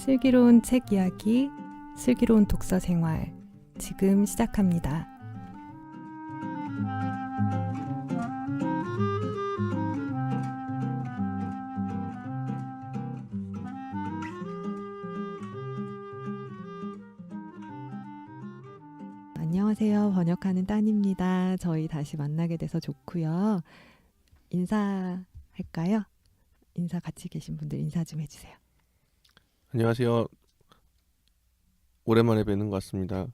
슬기로운 책 이야기, 슬기로운 독서 생활 지금 시작합니다. 안녕하세요. 번역하는 딴입니다. 저희 다시 만나게 돼서 좋고요. 인사할까요? 인사 같이 계신 분들 인사 좀 해주세요. 안녕하세요. 오랜만에 뵙는 것 같습니다.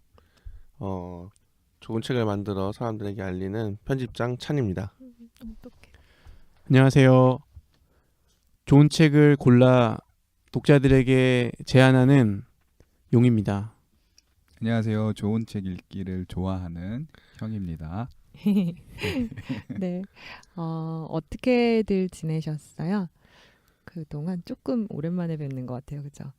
좋은 책을 만들어 사람들에게 알리는 편집장 찬입니다. 어떡해. 안녕하세요. 좋은 책을 골라 독자들에게 제안하는 용입니다. 안녕하세요. 좋은 책 읽기를 좋아하는 형입니다. 네, 어떻게들 지내셨어요? 그동안 조금 오랜만에 뵙는 것 같아요, 그죠?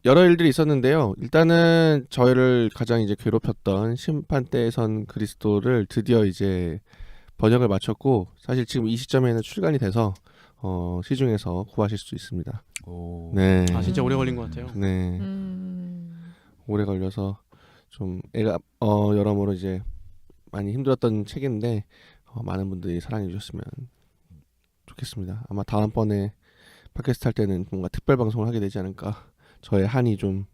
여러 일들이 있었는데요. 일단은 저희를 가장 이제 괴롭혔던 심판대에 선 그리스도를 드디어 이제 번역을 마쳤고, 사실 지금 이 시점에는 출간이 돼서 시중에서 구하실 수 있습니다. 오. 네. 아 진짜 오래 걸린 것 같아요. 네. 오래 걸려서 좀 애가 여러모로 이제 많이 힘들었던 책인데 많은 분들이 사랑해 주셨으면 좋겠습니다. 아마 다음번에 팟캐스트 할 때는 뭔가 특별 방송을 하게 되지 않을까. 저의 한이 좀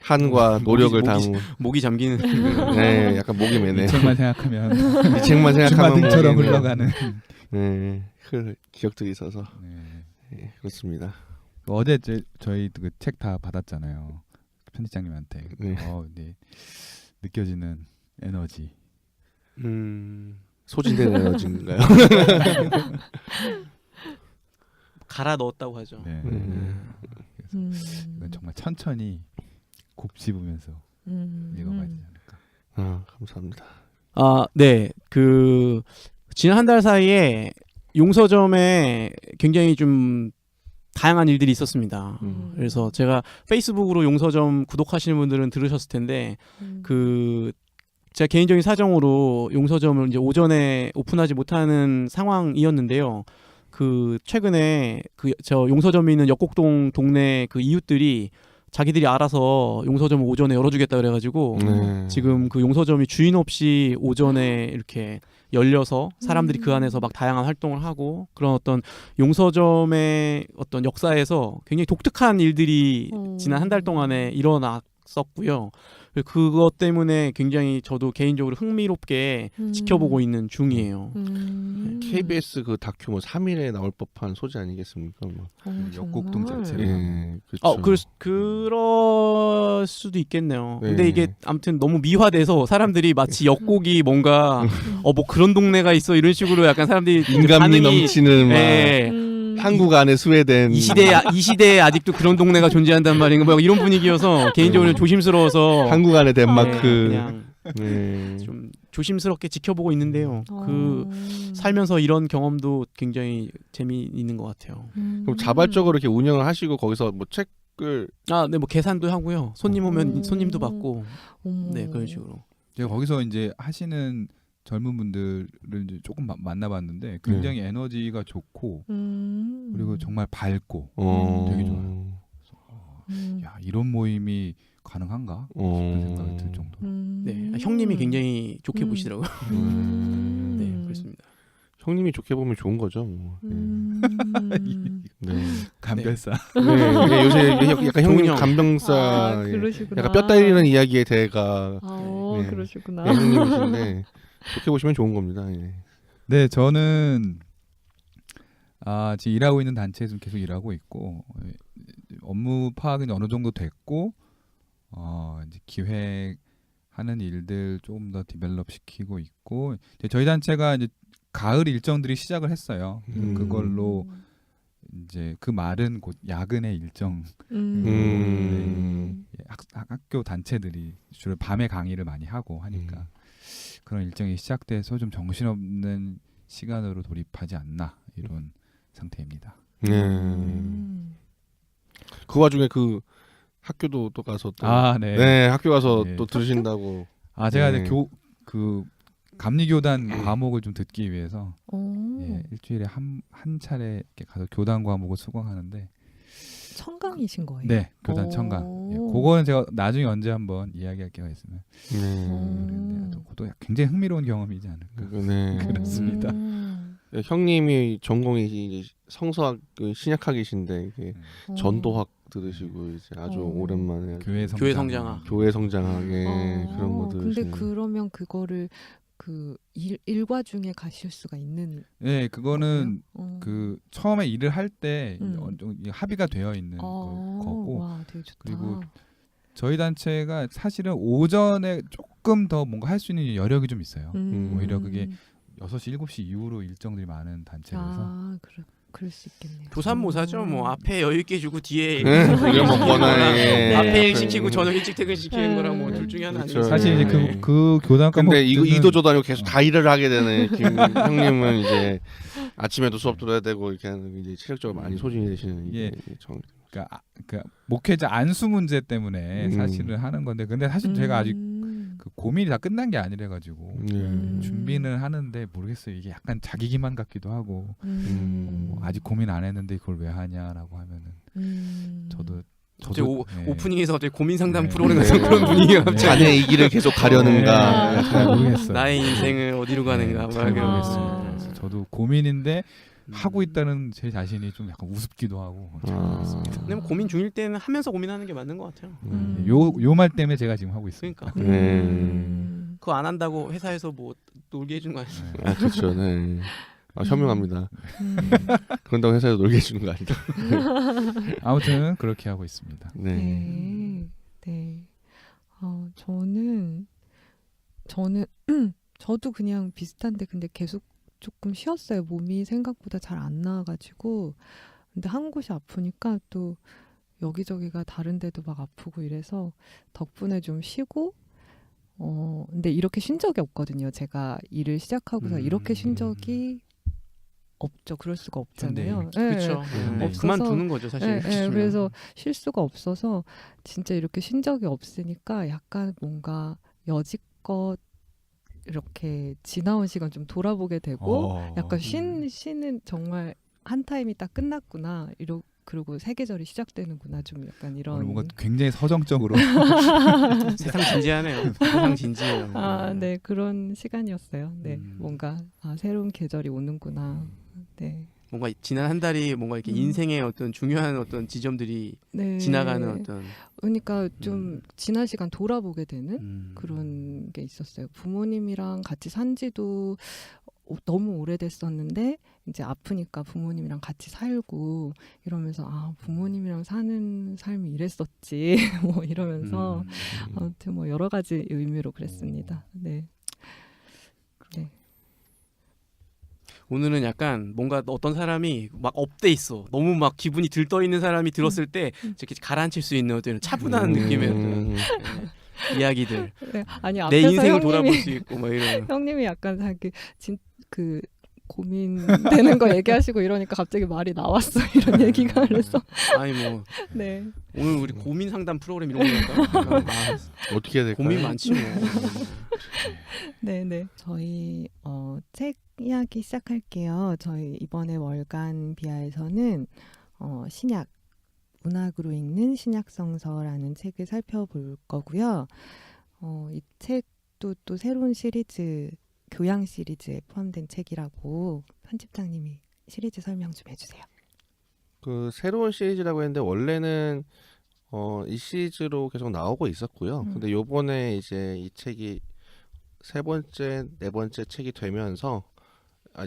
한과 노력을 담은 목이 잠기는. 네, 약간 목이 매네. 이 책만 생각하면 이 책만 생각하면 주마등처럼 목이 흘러가는. 네, 기억들이 있어서 네. 네, 그렇습니다. 어제 저희 그 책 다 받았잖아요. 편집장님한테. 네. 네. 느껴지는 에너지. 소진된 에너지인가요? 갈아 넣었다고 하죠. 네. 그래서 이건 정말 천천히 곱씹으면서 읽어봐야 되지 않을까. 아, 감사합니다. 네. 지난 한 달 사이에 용서점에 굉장히 좀 다양한 일들이 있었습니다. 그래서 제가 페이스북으로 용서점 구독하시는 분들은 들으셨을 텐데 제가 개인적인 사정으로 용서점을 이제 오전에 오픈하지 못하는 상황이었는데요. 최근에 저 용서점에 있는 역곡동 동네 그 이웃들이 자기들이 알아서 용서점을 오전에 열어주겠다 그래가지고 지금 그 용서점이 주인 없이 오전에 이렇게 열려서 사람들이 그 안에서 막 다양한 활동을 하고 그런 어떤 용서점의 어떤 역사에서 굉장히 독특한 일들이 지난 한 달 동안에 일어났었고요. 그것 때문에 굉장히 저도 개인적으로 흥미롭게 지켜보고 있는 중이에요. KBS 그 다큐 뭐 3일에 나올 법한 소재 아니겠습니까? 뭐. 역곡동 자체가. 예, 그렇죠. 그럴 수도 있겠네요. 네. 근데 이게 아무튼 너무 미화돼서 사람들이 마치 역곡이 뭔가 뭐 그런 동네가 있어 이런 식으로 약간 사람들이 인간미 반응이- 넘치는 막 예. 한국 안에 스웨덴 이 시대에 아직도 그런 동네가 존재한단 말인가 뭐 이런 분위기여서 개인적으로 재조심스러워서 한국 안에 덴마크 그냥 네. 좀 조심스럽게 지켜보고 있는데요. 살면서 이런 경험도 굉장히 재미있는 것 같아요. 그럼 자발적으로 이렇게 운영을 하시고 거기서 뭐 책을 네, 뭐 계산도 하고요. 손님 오면 손님도 받고, 네 그런 식으로. 제가 거기서 이제 하시는 젊은 분들을 이제 조금 만나봤는데 굉장히 에너지가 좋고 그리고 정말 밝고 되게 좋아요. 야, 이런 모임이 가능한가 싶은 생각이 들 정도로. 네, 형님이 굉장히 좋게 보시더라고요. 네, 그렇습니다. 형님이 좋게 보면 좋은 거죠. 뭐. 네. 감별사. 네, 이게 요새 약간 형님 종영. 간병사, 그러시구나. 약간 뼈 때리는 이야기의 대가 네. 그러시구나. 네, 형님이신데 좋게 보시면 좋은 겁니다. 예. 네, 저는 지금 일하고 있는 단체에서 계속 일하고 있고 업무 파악은 어느 정도 됐고 이제 기획하는 일들 조금 더 디벨롭 시키고 있고 이제 저희 단체가 이제 가을 일정들이 시작을 했어요. 그걸로 이제 그 말은 곧 야근의 일정. 학교 단체들이 주로 밤에 강의를 많이 하고 하니까 그런 일정이 시작돼서 좀 정신없는 시간으로 돌입하지 않나 이런 상태입니다. 그 와중에 그 학교도 또 가서 또 네. 네, 학교 가서 네. 또 들으신다고. 제가 네. 이제 그 감리교단 과목을 좀 듣기 위해서 일주일에 한 차례 이렇게 가서 교단 과목을 수강하는데 청강이신 거예요? 네, 교단 오. 청강. 예, 그거는 제가 나중에 언제 한번 이야기할 기회가 있으면. 네. 그것도 굉장히 흥미로운 경험이지 않을까. 네. 그렇습니다. 형님이 전공이 이제 성서학 신약학이신데 이게 어. 전도학 들으시고 이제 아주 어. 오랜만에 교회 교회 성장학. 교회 성장학에 그런 거 근데 들으시는. 그러면 그거를 그 일과 중에 가실 수가 있는 네, 그거는 거예요? 그 처음에 일을 할 때 음. 합의가 되어 있는 거고 와, 되게 좋다. 그리고 저희 단체가 사실은 오전에 조금 더 뭔가 할 수 있는 여력이 좀 있어요. 오히려 그게 6시, 7시 이후로 일정들이 많은 단체라서 그럴 수 있겠네요. 조산모사죠. 뭐 앞에 여유 있게 주고 뒤에 우리가 먹거나 네. 앞에 일 시키고 저녁 일찍 퇴근시키는 거랑 뭐 둘 중에 하나 그렇죠. 아니에요. 사실 이제 네. 그 교단 근데 과목들은 이도저도 아니고 계속 다 일을 하게 되는 형님은 이제 아침에도 수업 들어야 되고 이렇게 하는 이제 체력적으로 많이 소진이 되시는 예. 이게 그러니까 목회자 안수 문제 때문에 사실은 하는 건데 근데 사실 제가 아직 그 고민이 다 끝난 게 아니라 가지고 준비는 하는데 모르겠어요. 이게 약간 자기 기만 같기도 하고 뭐 아직 고민 안 했는데 그걸 왜 하냐라고 하면은 저도 네. 오프닝에서 갑자기 고민 상담 네. 프로그램 같은 그런 분위기가 갑자기 자네 이 길을 계속 가려는가. 네, 잘 모르겠어요. 나의 인생을 어디로 가는가 잘 막 모르겠습니다. 아. 그래서 저도 고민인데 하고 있다는 제 자신이 좀 약간 우습기도 하고 잘 모르겠습니다. 근데 뭐 고민 중일 때는 하면서 고민하는 게 맞는 것 같아요. 요 말 때문에 제가 지금 하고 있습니다. 그러니까 네. 그거 안 한다고 회사에서 뭐 놀게 해준 거 아니에요? 아 그렇죠. 네. 현명합니다. 그런다고 회사에서 놀게 해주는 거 아니다. 아무튼 그렇게 하고 있습니다. 네. 네. 저도 그냥 비슷한데 근데 계속 조금 쉬었어요. 몸이 생각보다 잘 안 나와가지고. 근데 한 곳이 아프니까 또 여기저기가 다른 데도 막 아프고 이래서 덕분에 좀 쉬고 근데 이렇게 쉰 적이 없거든요. 제가 일을 시작하고서 이렇게 쉰 적이 없죠. 그럴 수가 없잖아요. 네, 그렇죠. 네. 없어서- 그만두는 거죠 사실. 네, 그래서 쉴 수가 없어서 진짜 이렇게 쉰 적이 없으니까 약간 뭔가 여지껏 이렇게 지나온 시간 좀 돌아보게 되고 약간 쉬는 정말 한 타임이 딱 끝났구나. 그리고 새 계절이 시작되는구나. 좀 약간 오늘 이런. 뭔가 굉장히 서정적으로 세상 진지하네요. 세상 진지해요. 네, 그런 시간이었어요. 네, 음. 뭔가 새로운 계절이 오는구나. 네. 뭔가 지난 한 달이 뭔가 이렇게 인생의 어떤 중요한 어떤 지점들이 네. 지나가는 어떤 그러니까 좀 지난 시간 돌아보게 되는 그런 게 있었어요. 부모님이랑 같이 산 지도 너무 오래됐었는데 이제 아프니까 부모님이랑 같이 살고 이러면서 부모님이랑 사는 삶이 이랬었지 뭐 이러면서 아무튼 뭐 여러 가지 의미로 그랬습니다. 네. 네. 오늘은 약간 뭔가 어떤 사람이 막 업돼 있어. 너무 막 기분이 들떠 있는 사람이 들었을 때 이렇게 가라앉힐 수 있는 어떤 차분한 느낌의 어떤 이야기들. 네. 아니 내 앞에서 인생을 돌아볼 형님이 수 있고 막 이런. 형님이 약간 자기 그 고민되는 거 얘기하시고 이러니까 갑자기 말이 나왔어 이런 얘기가 그래서 아니 뭐 네. 오늘 우리 고민 상담 프로그램 이런 거 할까? 어떻게 해야 될까요? 고민 많지 뭐. 네네. 저희 책 이야기 시작할게요. 저희 이번에 월간 비아에서는 신약 문학으로 읽는 신약성서라는 책을 살펴볼 거고요. 이 책도 또 새로운 시리즈 교양 시리즈에 포함된 책이라고 편집장님이 시리즈 설명 좀 해주세요. 그 새로운 시리즈라고 했는데 원래는 이 시리즈로 계속 나오고 있었고요. 근데 요번에 이제 이 책이 세 번째, 네 번째 책이 되면서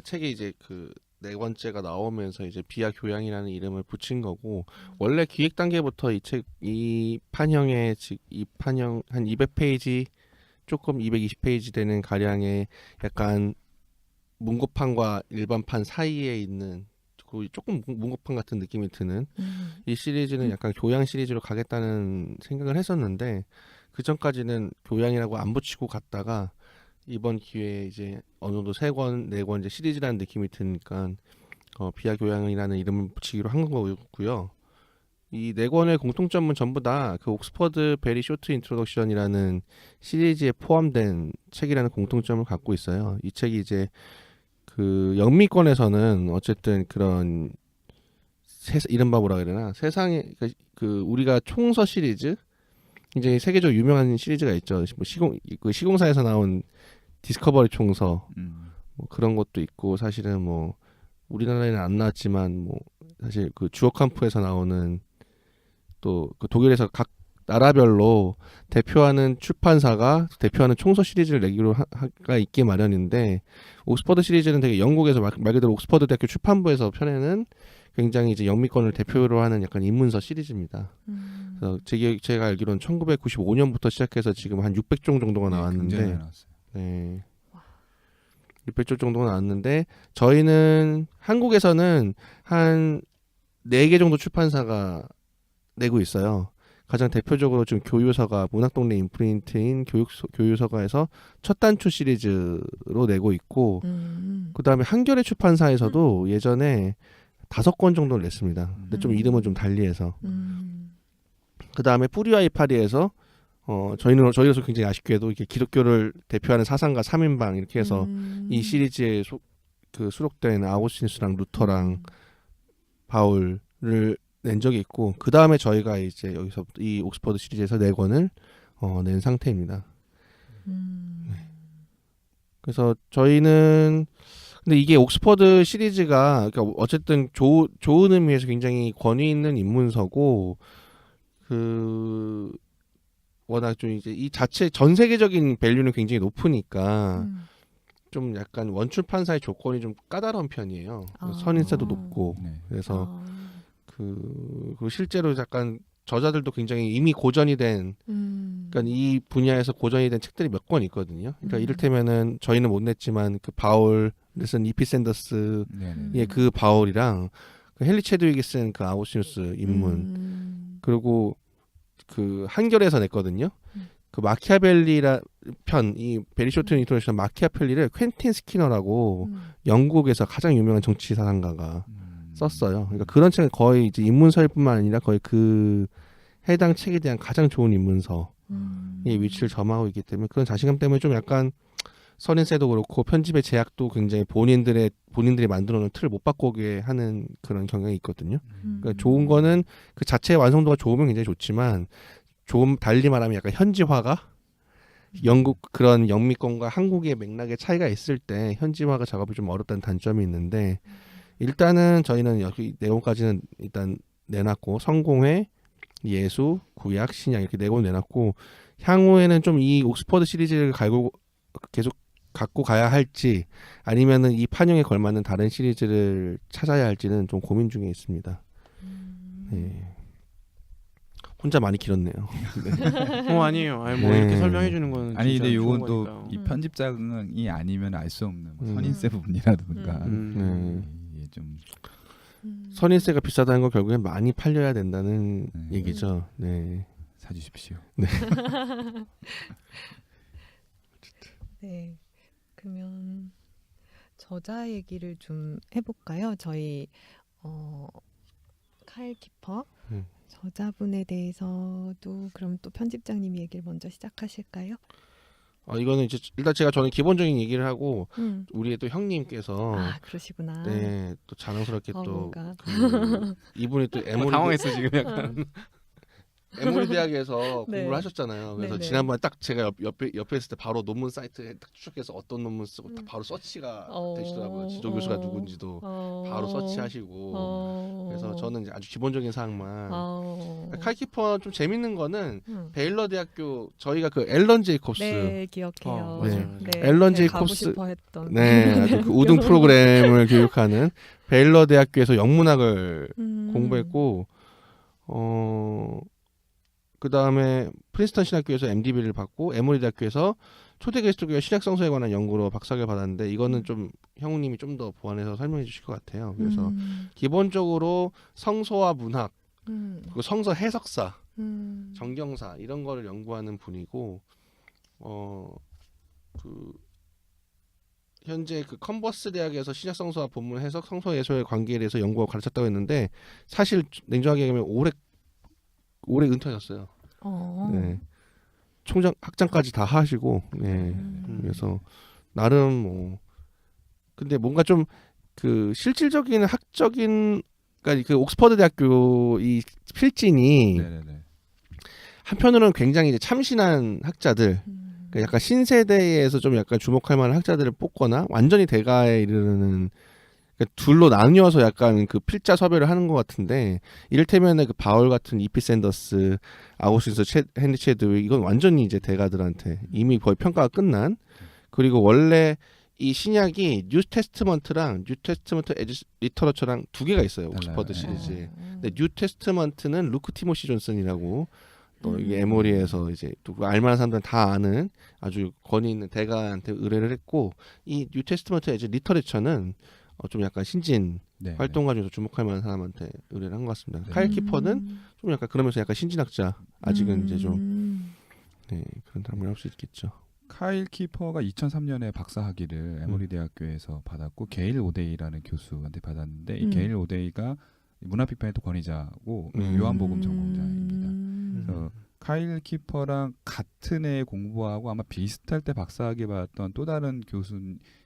책이 이제 그 네 번째가 나오면서 이제 비아 교양이라는 이름을 붙인 거고 원래 기획 단계부터 이 판형의 이 판형 한 200페이지 조금 220페이지 되는 가량의 약간 문고판과 일반판 사이에 있는 조금 문고판 같은 느낌이 드는 이 시리즈는 약간 교양 시리즈로 가겠다는 생각을 했었는데 그 전까지는 교양이라고 안 붙이고 갔다가 이번 기회에 이제 어느 정도 3권, 4권 이제 시리즈라는 느낌이 드니까 비아 교양이라는 이름을 붙이기로 한 거고요. 이 4권의 공통점은 전부 다 그 옥스퍼드 베리 쇼트 인트로덕션이라는 시리즈에 포함된 책이라는 공통점을 갖고 있어요. 이 책이 이제 그 영미권에서는 어쨌든 그런 이른바 뭐라 그러나 세상에 그 우리가 총서 시리즈 이제 세계적으로 유명한 시리즈가 있죠. 뭐 시공사에서 나온 디스커버리 총서 뭐 그런 것도 있고 사실은 뭐 우리나라에는 안 나왔지만 뭐 사실 그 주어캄프에서 나오는 또 그 독일에서 각 나라별로 대표하는 출판사가 대표하는 총서 시리즈를 내기로 가 있기 마련인데 옥스퍼드 시리즈는 되게 영국에서 말 그대로 옥스퍼드 대학교 출판부에서 펴내는 굉장히 이제 영미권을 대표로 하는 약간 인문서 시리즈입니다. 그래서 제가 알기로는 1995년부터 시작해서 지금 한 600종 정도가 나왔는데, 네, 600종 정도가 나왔는데 저희는 한국에서는 한 4개 정도 출판사가 내고 있어요. 가장 대표적으로 지금 교유서가 문학동네 임프린트인 교유서가에서 첫 단추 시리즈로 내고 있고 그 다음에 한겨레 출판사에서도 예전에 5권 정도를 냈습니다. 근데 좀 이름은 좀 달리해서 그 다음에 뿌리와 이파리에서 저희로서 굉장히 아쉽게도 이렇게 기독교를 대표하는 사상가 3인방 이렇게 해서 이 시리즈에 수록된 아우구스티누스랑 루터랑 바울을 낸 적이 있고 그 다음에 저희가 이제 여기서 이 옥스퍼드 시리즈에서 4권을 낸 상태입니다. 네. 그래서 저희는 근데 이게 옥스퍼드 시리즈가 그러니까 어쨌든 좋은 의미에서 굉장히 권위 있는 인문서고 그 워낙 좀 이제 이 자체 전 세계적인 밸류는 굉장히 높으니까 좀 약간 원출판사의 조건이 좀 까다로운 편이에요. 선인세도 높고 그래서 그리고 실제로 약간 저자들도 굉장히 이미 고전이 된 그러니까 이 분야에서 고전이 된 책들이 몇 권 있거든요. 그러니까 이를테면은 저희는 못 냈지만 그 바울 쓴 이피 샌더스의 그 바울이랑 그 헨리 체드윅이 쓴 그 아우구스티누스 입문 그리고 그 한겨레에서 냈거든요. 그 마키아벨리라 편 이 베리쇼트 인터내셔널 마키아벨리를 퀸틴 스키너라고 영국에서 가장 유명한 정치 사상가가 썼어요. 그러니까 그런 책은 거의 이제 인문서일뿐만 아니라 거의 그 해당 책에 대한 가장 좋은 인문서의 위치를 점하고 있기 때문에 그런 자신감 때문에 좀 약간 선인세도 그렇고 편집의 제약도 굉장히 본인들이 만들어놓은 틀을 못 바꾸게 하는 그런 경향이 있거든요. 그러니까 좋은 거는 그 자체의 완성도가 좋으면 굉장히 좋지만 좀 달리 말하면 약간 현지화가 영국 그런 영미권과 한국의 맥락의 차이가 있을 때 현지화가 작업이 좀 어렵다는 단점이 있는데 일단은 저희는 여기 내용까지는 일단 내놨고 성공회, 예수, 구약, 신약 이렇게 4권 내놨고 향후에는 좀 이 옥스퍼드 시리즈를 계속 갖고 가야 할지 아니면은 이 판형에 걸맞는 다른 시리즈를 찾아야 할지는 좀 고민 중에 있습니다. 네. 혼자 많이 길었네요. 네. 아니에요. 아니 뭐 네. 이렇게 설명해 주는 거는 아니 근데 좋은 요건 또 거니까. 이 편집장이 아니면 알 수 없는 뭐 선인세 부분이라든가 이게 좀 선인세가 비싸다는 건 결국엔 많이 팔려야 된다는 얘기죠. 네. 사주십시오. 네. 네. 그러면 저자 얘기를 좀 해볼까요? 저희 카일 키퍼 저자분에 대해서도 그럼 또 편집장님이 얘기를 먼저 시작하실까요? 이거는 이제 일단 저는 기본적인 얘기를 하고 우리의 또 형님께서 그러시구나. 네, 또 자랑스럽게 또 뭔가. 이분이 또 에모리 당황했어 지금 약간. 에모리 대학에서 네. 공부를 하셨잖아요. 그래서 네네. 지난번에 딱 제가 옆에 있을 때 바로 논문 사이트에 딱 추적해서 어떤 논문 쓰고 딱 바로 서치가 되시더라고요. 지도 교수가 누군지도 바로 서치하시고. 그래서 저는 이제 아주 기본적인 사항만. 칼키퍼 좀 재밌는 거는 베일러 대학교 저희가 그 앨런 제이콥스 네, 기억해요. 맞아요. 네, 앨런 제가 가고 제이콥스 싶어 했던. 네, 아주 그 우등 프로그램을 교육하는 베일러 대학교에서 영문학을 공부했고 그 다음에 프린스턴 신학교에서 MDB를 받고 에모리 대학교에서 초대 그리스도교회 신약 성서에 관한 연구로 박사학위를 받았는데 이거는 좀 형우님이 좀 더 보완해서 설명해 주실 것 같아요. 그래서 기본적으로 성서와 문학 그리고 성서 해석사, 정경사 이런 거를 연구하는 분이고 현재 그 컨버스 대학에서 신약 성서와 본문 해석, 성서 예소의 관계에 대해서 연구하고 가르쳤다고 했는데 사실 냉정하게 얘기하면 올해 은퇴하셨어요. 네. 총장 학장까지 다 하시고, 네. 그래서 나름 뭐 근데 뭔가 좀 그 실질적인 학적인 그러니까 그 옥스퍼드 대학교 이 필진이 네네네. 한편으로는 굉장히 이제 참신한 학자들, 그러니까 약간 신세대에서 좀 약간 주목할 만한 학자들을 뽑거나 완전히 대가에 이르는, 그러니까 둘로 나뉘어서 약간 그 필자 섭외를 하는 것 같은데, 이를테면은 그 바울 같은 이피 샌더스, 아우슈스 헨리 체드윅, 이건 완전히 이제 대가들한테 이미 거의 평가가 끝난. 그리고 원래 이 신약이 뉴 테스트먼트랑 뉴 테스트먼트 에지 리터러처랑 두 개가 있어요, 옥스퍼드 달라요. 시리즈에. 근데 뉴 테스트먼트는 루크 티모시 존슨이라고 또 이게 에모리에서 이제 또 알만한 사람들은 다 아는 아주 권위 있는 대가한테 의뢰를 했고, 이 뉴 테스트먼트 에지 리터러처는 좀 약간 신진 네, 활동가 중에서 주목할 만한 사람한테 의뢰를 한 것 같습니다. 카일 키퍼는 좀 약간 그러면서 약간 신진학자, 아직은 이제 좀 네, 그런 사람을 할 수 있겠죠. 카일 키퍼가 2003년에 박사학위를 에모리 대학교에서 받았고 게일 오데이라는 교수한테 받았는데 이 게일 오데이가 문화비평의 또 권위자고 요한복음 전공자입니다. 그래서 카일 키퍼랑 같은 해 공부하고 아마 비슷할 때 박사학위 받았던 또 다른 교수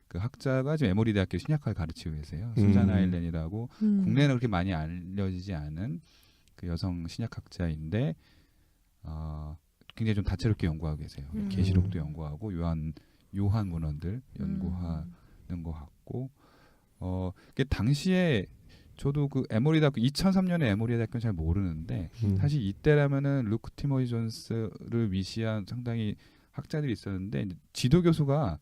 그 학자가 지금 에모리 대학교 신약학을 가르치고 계세요. 수잔 아일렌이라고 국내는 그렇게 많이 알려지지 않은 그 여성 신약학자인데 굉장히 좀 다채롭게 연구하고 계세요. 계시록도 연구하고 요한 문헌들 연구하는 것 같고 그 당시에 저도 그 에모리 대학교 2003년에 에모리 대학교는 잘 모르는데 사실 이때라면은 루크 티모시 존스를 위시한 상당히 학자들이 있었는데 지도 교수가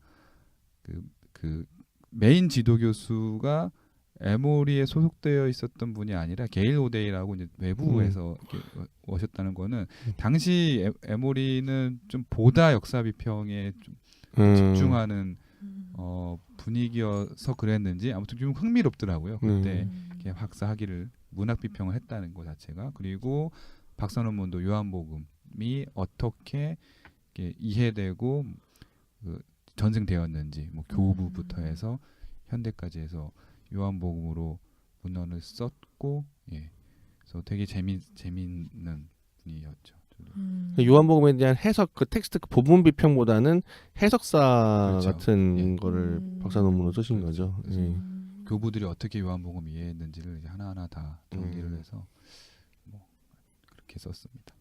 그 메인 지도 교수가 에모리에 소속되어 있었던 분이 아니라 게일 오데이라고 이제 외부에서 이렇게 오셨다는 거는 당시 에모리는 좀 보다 역사 비평에 좀 집중하는 분위기여서 그랬는지 아무튼 좀 흥미롭더라고요. 그때 박사 학위를 문학 비평을 했다는 것 자체가. 그리고 박사 논문도 요한복음이 어떻게 이해되고 전승되었는지 뭐 교부부터 해서 현대까지 해서 요한복음으로 문헌을 썼고, 예, 그래서 되게 재미있는 분이었죠. 요한복음에 대한 해석, 그 텍스트 그 부분 비평보다는 해석사 그렇죠. 같은 거를 박사 논문으로 쓰신 거죠. 예. 교부들이 어떻게 요한복음 이해했는지를 이제 하나하나 다 정리를 해서 뭐 그렇게 썼습니다.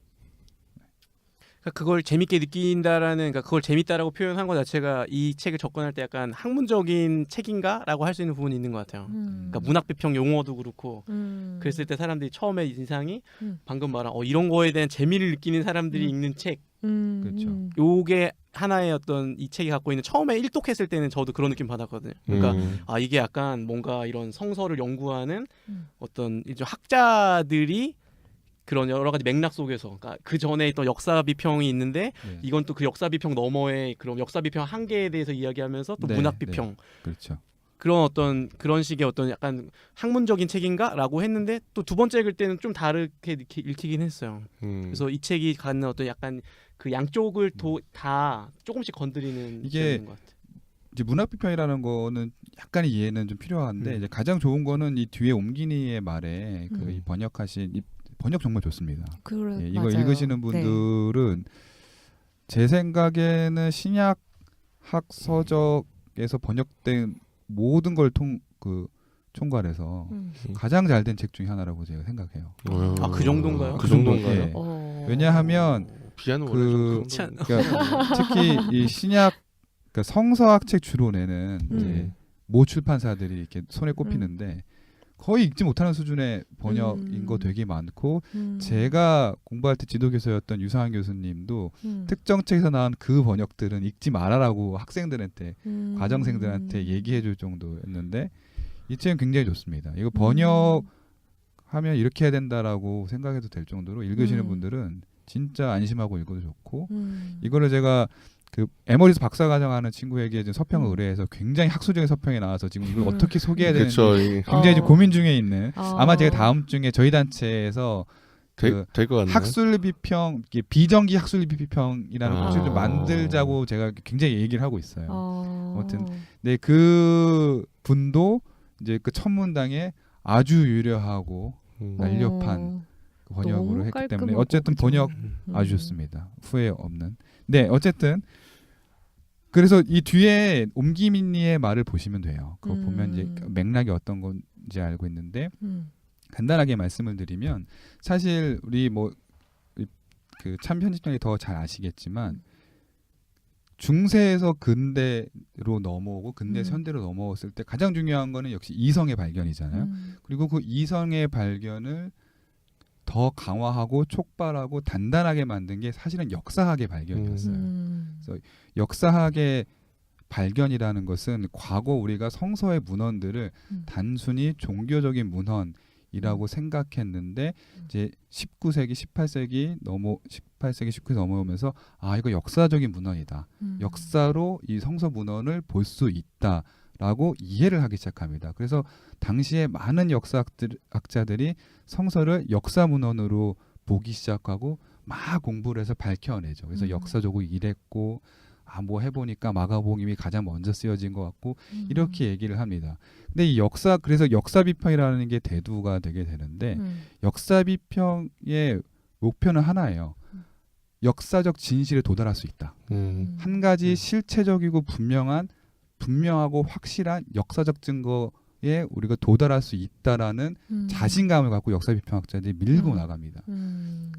그러니까 그걸 재밌게 느낀다라는, 그러니까 그걸 재밌다라고 표현한 것 자체가 이 책을 접근할 때 약간 학문적인 책인가라고 할 수 있는 부분이 있는 것 같아요. 그러니까 문학 비평 용어도 그렇고 그랬을 때 사람들이 처음에 인상이 방금 말한 이런 거에 대한 재미를 느끼는 사람들이 읽는 책. 그렇죠. 요게 하나의 어떤 이 책이 갖고 있는, 처음에 일독했을 때는 저도 그런 느낌 받았거든요. 그러니까 이게 약간 뭔가 이런 성서를 연구하는 어떤 이제 학자들이 그런 여러 가지 맥락 속에서, 그러니까 그 전에 있던 역사 비평이 있는데 이건 또 그 역사 비평 너머에 그런 역사 비평 한계에 대해서 이야기하면서 또 문학 비평, 그렇죠. 그런 어떤 그런 식의 어떤 약간 학문적인 책인가라고 했는데 또 두 번째 읽을 때는 좀 다르게 읽히긴 했어요. 그래서 이 책이 갖는 어떤 약간 그 양쪽을 다 조금씩 건드리는 이게 지역인 것 같아요. 이제 문학 비평이라는 거는 약간의 이해는 좀 필요한데 이제 가장 좋은 거는 이 뒤에 om기니의 말에 그 이 번역하신 번역 정말 좋습니다. 예, 이거 맞아요. 읽으시는 분들은 제 생각에는 신약학 서적에서 번역된 모든 걸 총괄해서 가장 잘 된 책 중에 하나라고 제가 생각해요. 그 정도인가요? 그 정도인가요? 예. 왜냐하면 비하는 원래 좀 그러니까 특히 이 신약 그러니까 성서학 책 주로 내는 이제 모 출판사들이 이렇게 손에 꼽히는데 거의 읽지 못하는 수준의 번역인 거 되게 많고 제가 공부할 때 지도교수였던 유상한 교수님도 특정 책에서 나온 그 번역들은 읽지 말아라고 학생들한테 과정생들한테 얘기해줄 정도였는데 이 책은 굉장히 좋습니다. 이거 번역하면 이렇게 해야 된다라고 생각해도 될 정도로 읽으시는 분들은 진짜 안심하고 읽어도 좋고 이거를 제가 그 에머리에서 박사과정하는 친구에게 지금 서평을 의뢰해서 굉장히 학술적인 서평이 나와서 지금 이걸 어떻게 소개해야 되는지 굉장히 지금 고민 중에 있는 아마 제가 다음 주에 저희 단체에서 될 것 같네요. 학술 비평 비정기 학술 비평이라는 것을 좀 만들자고 제가 굉장히 얘기를 하고 있어요. 아무튼 네, 그 분도 이제 그 첫 문장에 아주 유려하고 날렵한 그 번역으로 했기 때문에 어쨌든 번역 아주 좋습니다. 후회 없는. 네, 어쨌든 그래서 이 뒤에 옴기민니의 말을 보시면 돼요. 그거 보면 이제 맥락이 어떤 건지 알고 있는데 간단하게 말씀을 드리면 사실 우리 뭐 그 참 편집장이 더 잘 아시겠지만 중세에서 근대로 넘어오고 근대에서 현대로 넘어왔을 때 가장 중요한 거는 역시 이성의 발견이잖아요. 그리고 그 이성의 발견을 더 강화하고 촉발하고 단단하게 만든 게 사실은 역사학의 발견이었어요. 그래서 역사학의 발견이라는 것은 과거 우리가 성서의 문헌들을 단순히 종교적인 문헌이라고 생각했는데 이제 19세기, 18세기 19세기 넘어오면서 아 이거 역사적인 문헌이다. 역사로 이 성서 문헌을 볼 수 있다라고 이해를 하기 시작합니다. 그래서 당시에 많은 역사학자들이 성서를 역사 문헌으로 보기 시작하고 막 공부를 해서 밝혀내죠. 그래서 역사적으로 이랬고 뭐 해보니까 마가복음이 가장 먼저 쓰여진 것 같고 이렇게 얘기를 합니다. 근데 이 그래서 역사 비평이라는 게 대두가 되게 되는데 역사 비평의 목표는 하나예요. 역사적 진실에 도달할 수 있다. 한 가지 실체적이고 분명하고 확실한 역사적 증거에 우리가 도달할 수 있다라는 자신감을 갖고 역사 비평학자들이 밀고 나갑니다.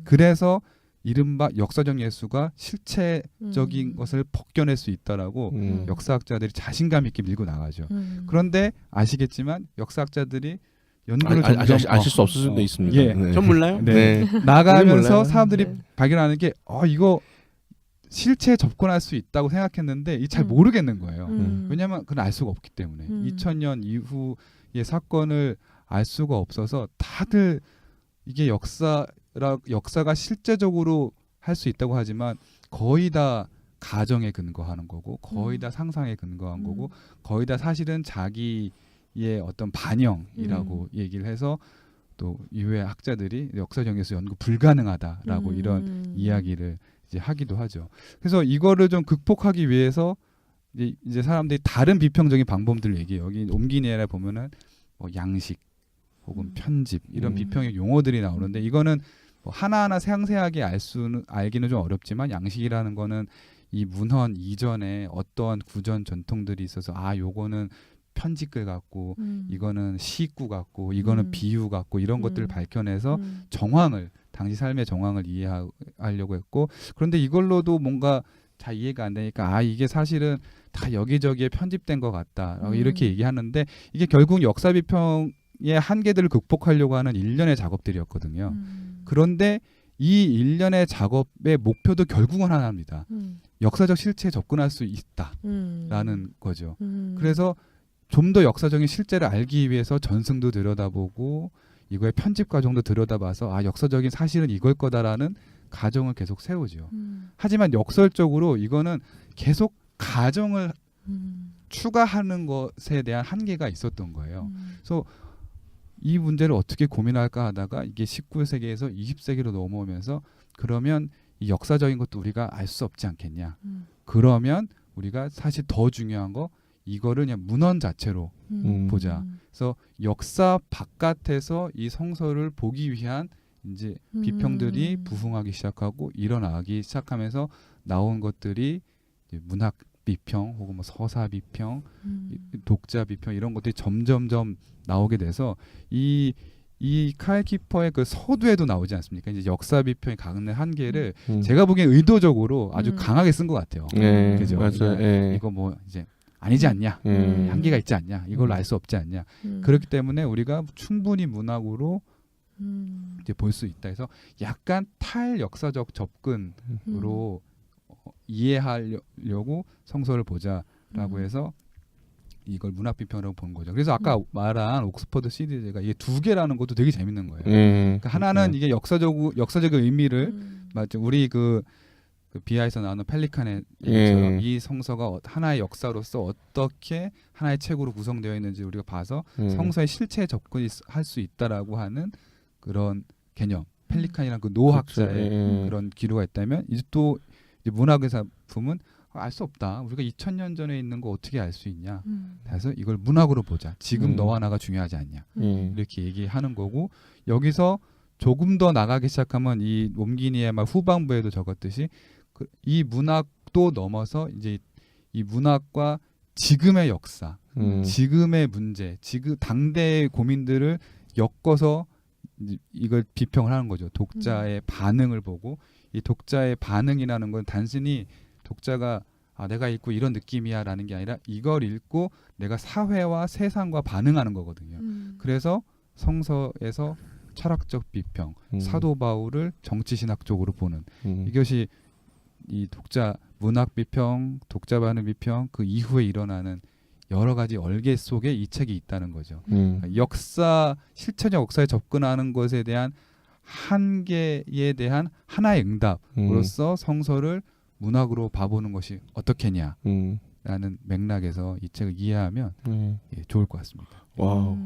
그래서 이른바 역사적 예수가 실체적인 것을 벗겨낼 수 있다라고 역사학자들이 자신감 있게 밀고 나가죠. 그런데 아시겠지만 역사학자들이 연구를 점점 아실 수 없을 수도 있습니다. 예. 네. 전 몰라요. 네. 나가면서 몰라요. 사람들이 네. 발견하는 게 이거 실체에 접근할 수 있다고 생각했는데 이 잘 모르겠는 거예요. 왜냐하면 그건 알 수가 없기 때문에 2000년 이후의 사건을 알 수가 없어서 다들 이게 역사가 실제적으로 할 수 있다고 하지만 거의 다 가정에 근거하는 거고 거의 다 상상에 근거한 거고 거의 다 사실은 자기의 어떤 반영이라고 얘기를 해서 또 이후에 학자들이 역사정에서 연구 불가능하다라고 이런 이야기를 이제 하기도 하죠. 그래서 이거를 좀 극복하기 위해서 이제 사람들이 다른 비평적인 방법들을 얘기해요. 여기 옴기니에라 보면은 뭐 양식 혹은 편집 이런 비평의 용어들이 나오는데 이거는 뭐 하나하나 상세하게 알기는 좀 어렵지만 양식이라는 거는 이 문헌 이전에 어떠한 구전 전통들이 있어서 요거는 편집글 같고 이거는 시구 같고 이거는 비유 같고 이런 것들을 밝혀내서 당시 삶의 정황을 이해하려고 했고 그런데 이걸로도 뭔가 잘 이해가 안 되니까 이게 사실은 다 여기저기에 편집된 것 같다 이렇게 얘기하는데 이게 결국 역사 비평의 한계들을 극복하려고 하는 일련의 작업들이었거든요. 그런데 이 일련의 작업의 목표도 결국은 하나입니다. 역사적 실체에 접근할 수 있다라는 거죠. 그래서 좀 더 역사적인 실제를 알기 위해서 전승도 들여다보고 이거의 편집 과정도 들여다봐서 역사적인 사실은 이걸 거다라는 가정을 계속 세우죠. 하지만 역설적으로 이거는 계속 가정을 추가하는 것에 대한 한계가 있었던 거예요. 그래서 이 문제를 어떻게 고민할까 하다가 이게 19세기에서 20세기로 넘어오면서 그러면 이 역사적인 것도 우리가 알 수 없지 않겠냐. 그러면 우리가 사실 더 중요한 거 이거를 그냥 문헌 자체로 보자. 그래서 역사 바깥에서 이 성서를 보기 위한 이제 비평들이 부흥하기 시작하고 일어나기 시작하면서 나온 것들이 이제 문학 비평 혹은 뭐 서사 비평, 독자 비평 이런 것들이 점점점 나오게 돼서 이 칼 키퍼의 그 서두에도 나오지 않습니까? 이제 역사 비평의 갖는 한계를 제가 보기엔 의도적으로 아주 강하게 쓴 것 같아요. 네, 그죠? 맞아요. 이거 뭐 이제 아니지 않냐, 한계가 있지 않냐, 이걸 알 수 없지 않냐. 그렇기 때문에 우리가 충분히 문학으로 이제 볼 수 있다 해서 약간 탈역사적 접근으로 이해하려고 성서를 보자라고 해서 이걸 문학 비평이라고 보는 거죠. 그래서 아까 말한 옥스퍼드 시리즈가 이게 두 개라는 것도 되게 재밌는 거예요. 그러니까 하나는 이게 역사적인 의미를 맞죠. 우리 그 비하에서 나오는 펠리칸의 얘기처럼 이 성서가 하나의 역사로서 어떻게 하나의 책으로 구성되어 있는지 우리가 봐서 성서의 실체에 접근할 수 있다라고 하는 그런 개념. 펠리칸이라는 그 노학자의 그런 기류가 있다면 이제 또 이제 문학의 작품은 알 수 없다. 우리가 2000년 전에 있는 거 어떻게 알 수 있냐. 그래서 이걸 문학으로 보자. 지금 너와 나가 중요하지 않냐. 이렇게 얘기하는 거고 여기서 조금 더 나가기 시작하면 이 옴기니의 막 후반부에도 적었듯이 이 문학도 넘어서 이제 이 문학과 지금의 역사, 지금의 문제, 지금 당대의 고민들을 엮어서 이제 이걸 비평을 하는 거죠. 독자의 반응을 보고 이 독자의 반응이라는 건 단순히 독자가 내가 읽고 이런 느낌이야라는 게 아니라 이걸 읽고 내가 사회와 세상과 반응하는 거거든요. 그래서 성서에서 철학적 비평, 사도 바울을 정치신학적으로 보는 이것이 이 독자 문학 비평, 독자 반응 비평 그 이후에 일어나는 여러 가지 얼개 속에 이 책이 있다는 거죠. 그러니까 역사 실천적 역사에 접근하는 것에 대한 한계에 대한 하나의 응답으로서 성서를 문학으로 봐보는 것이 어떻겠냐라는 맥락에서 이 책을 이해하면 예, 좋을 것 같습니다. 와우.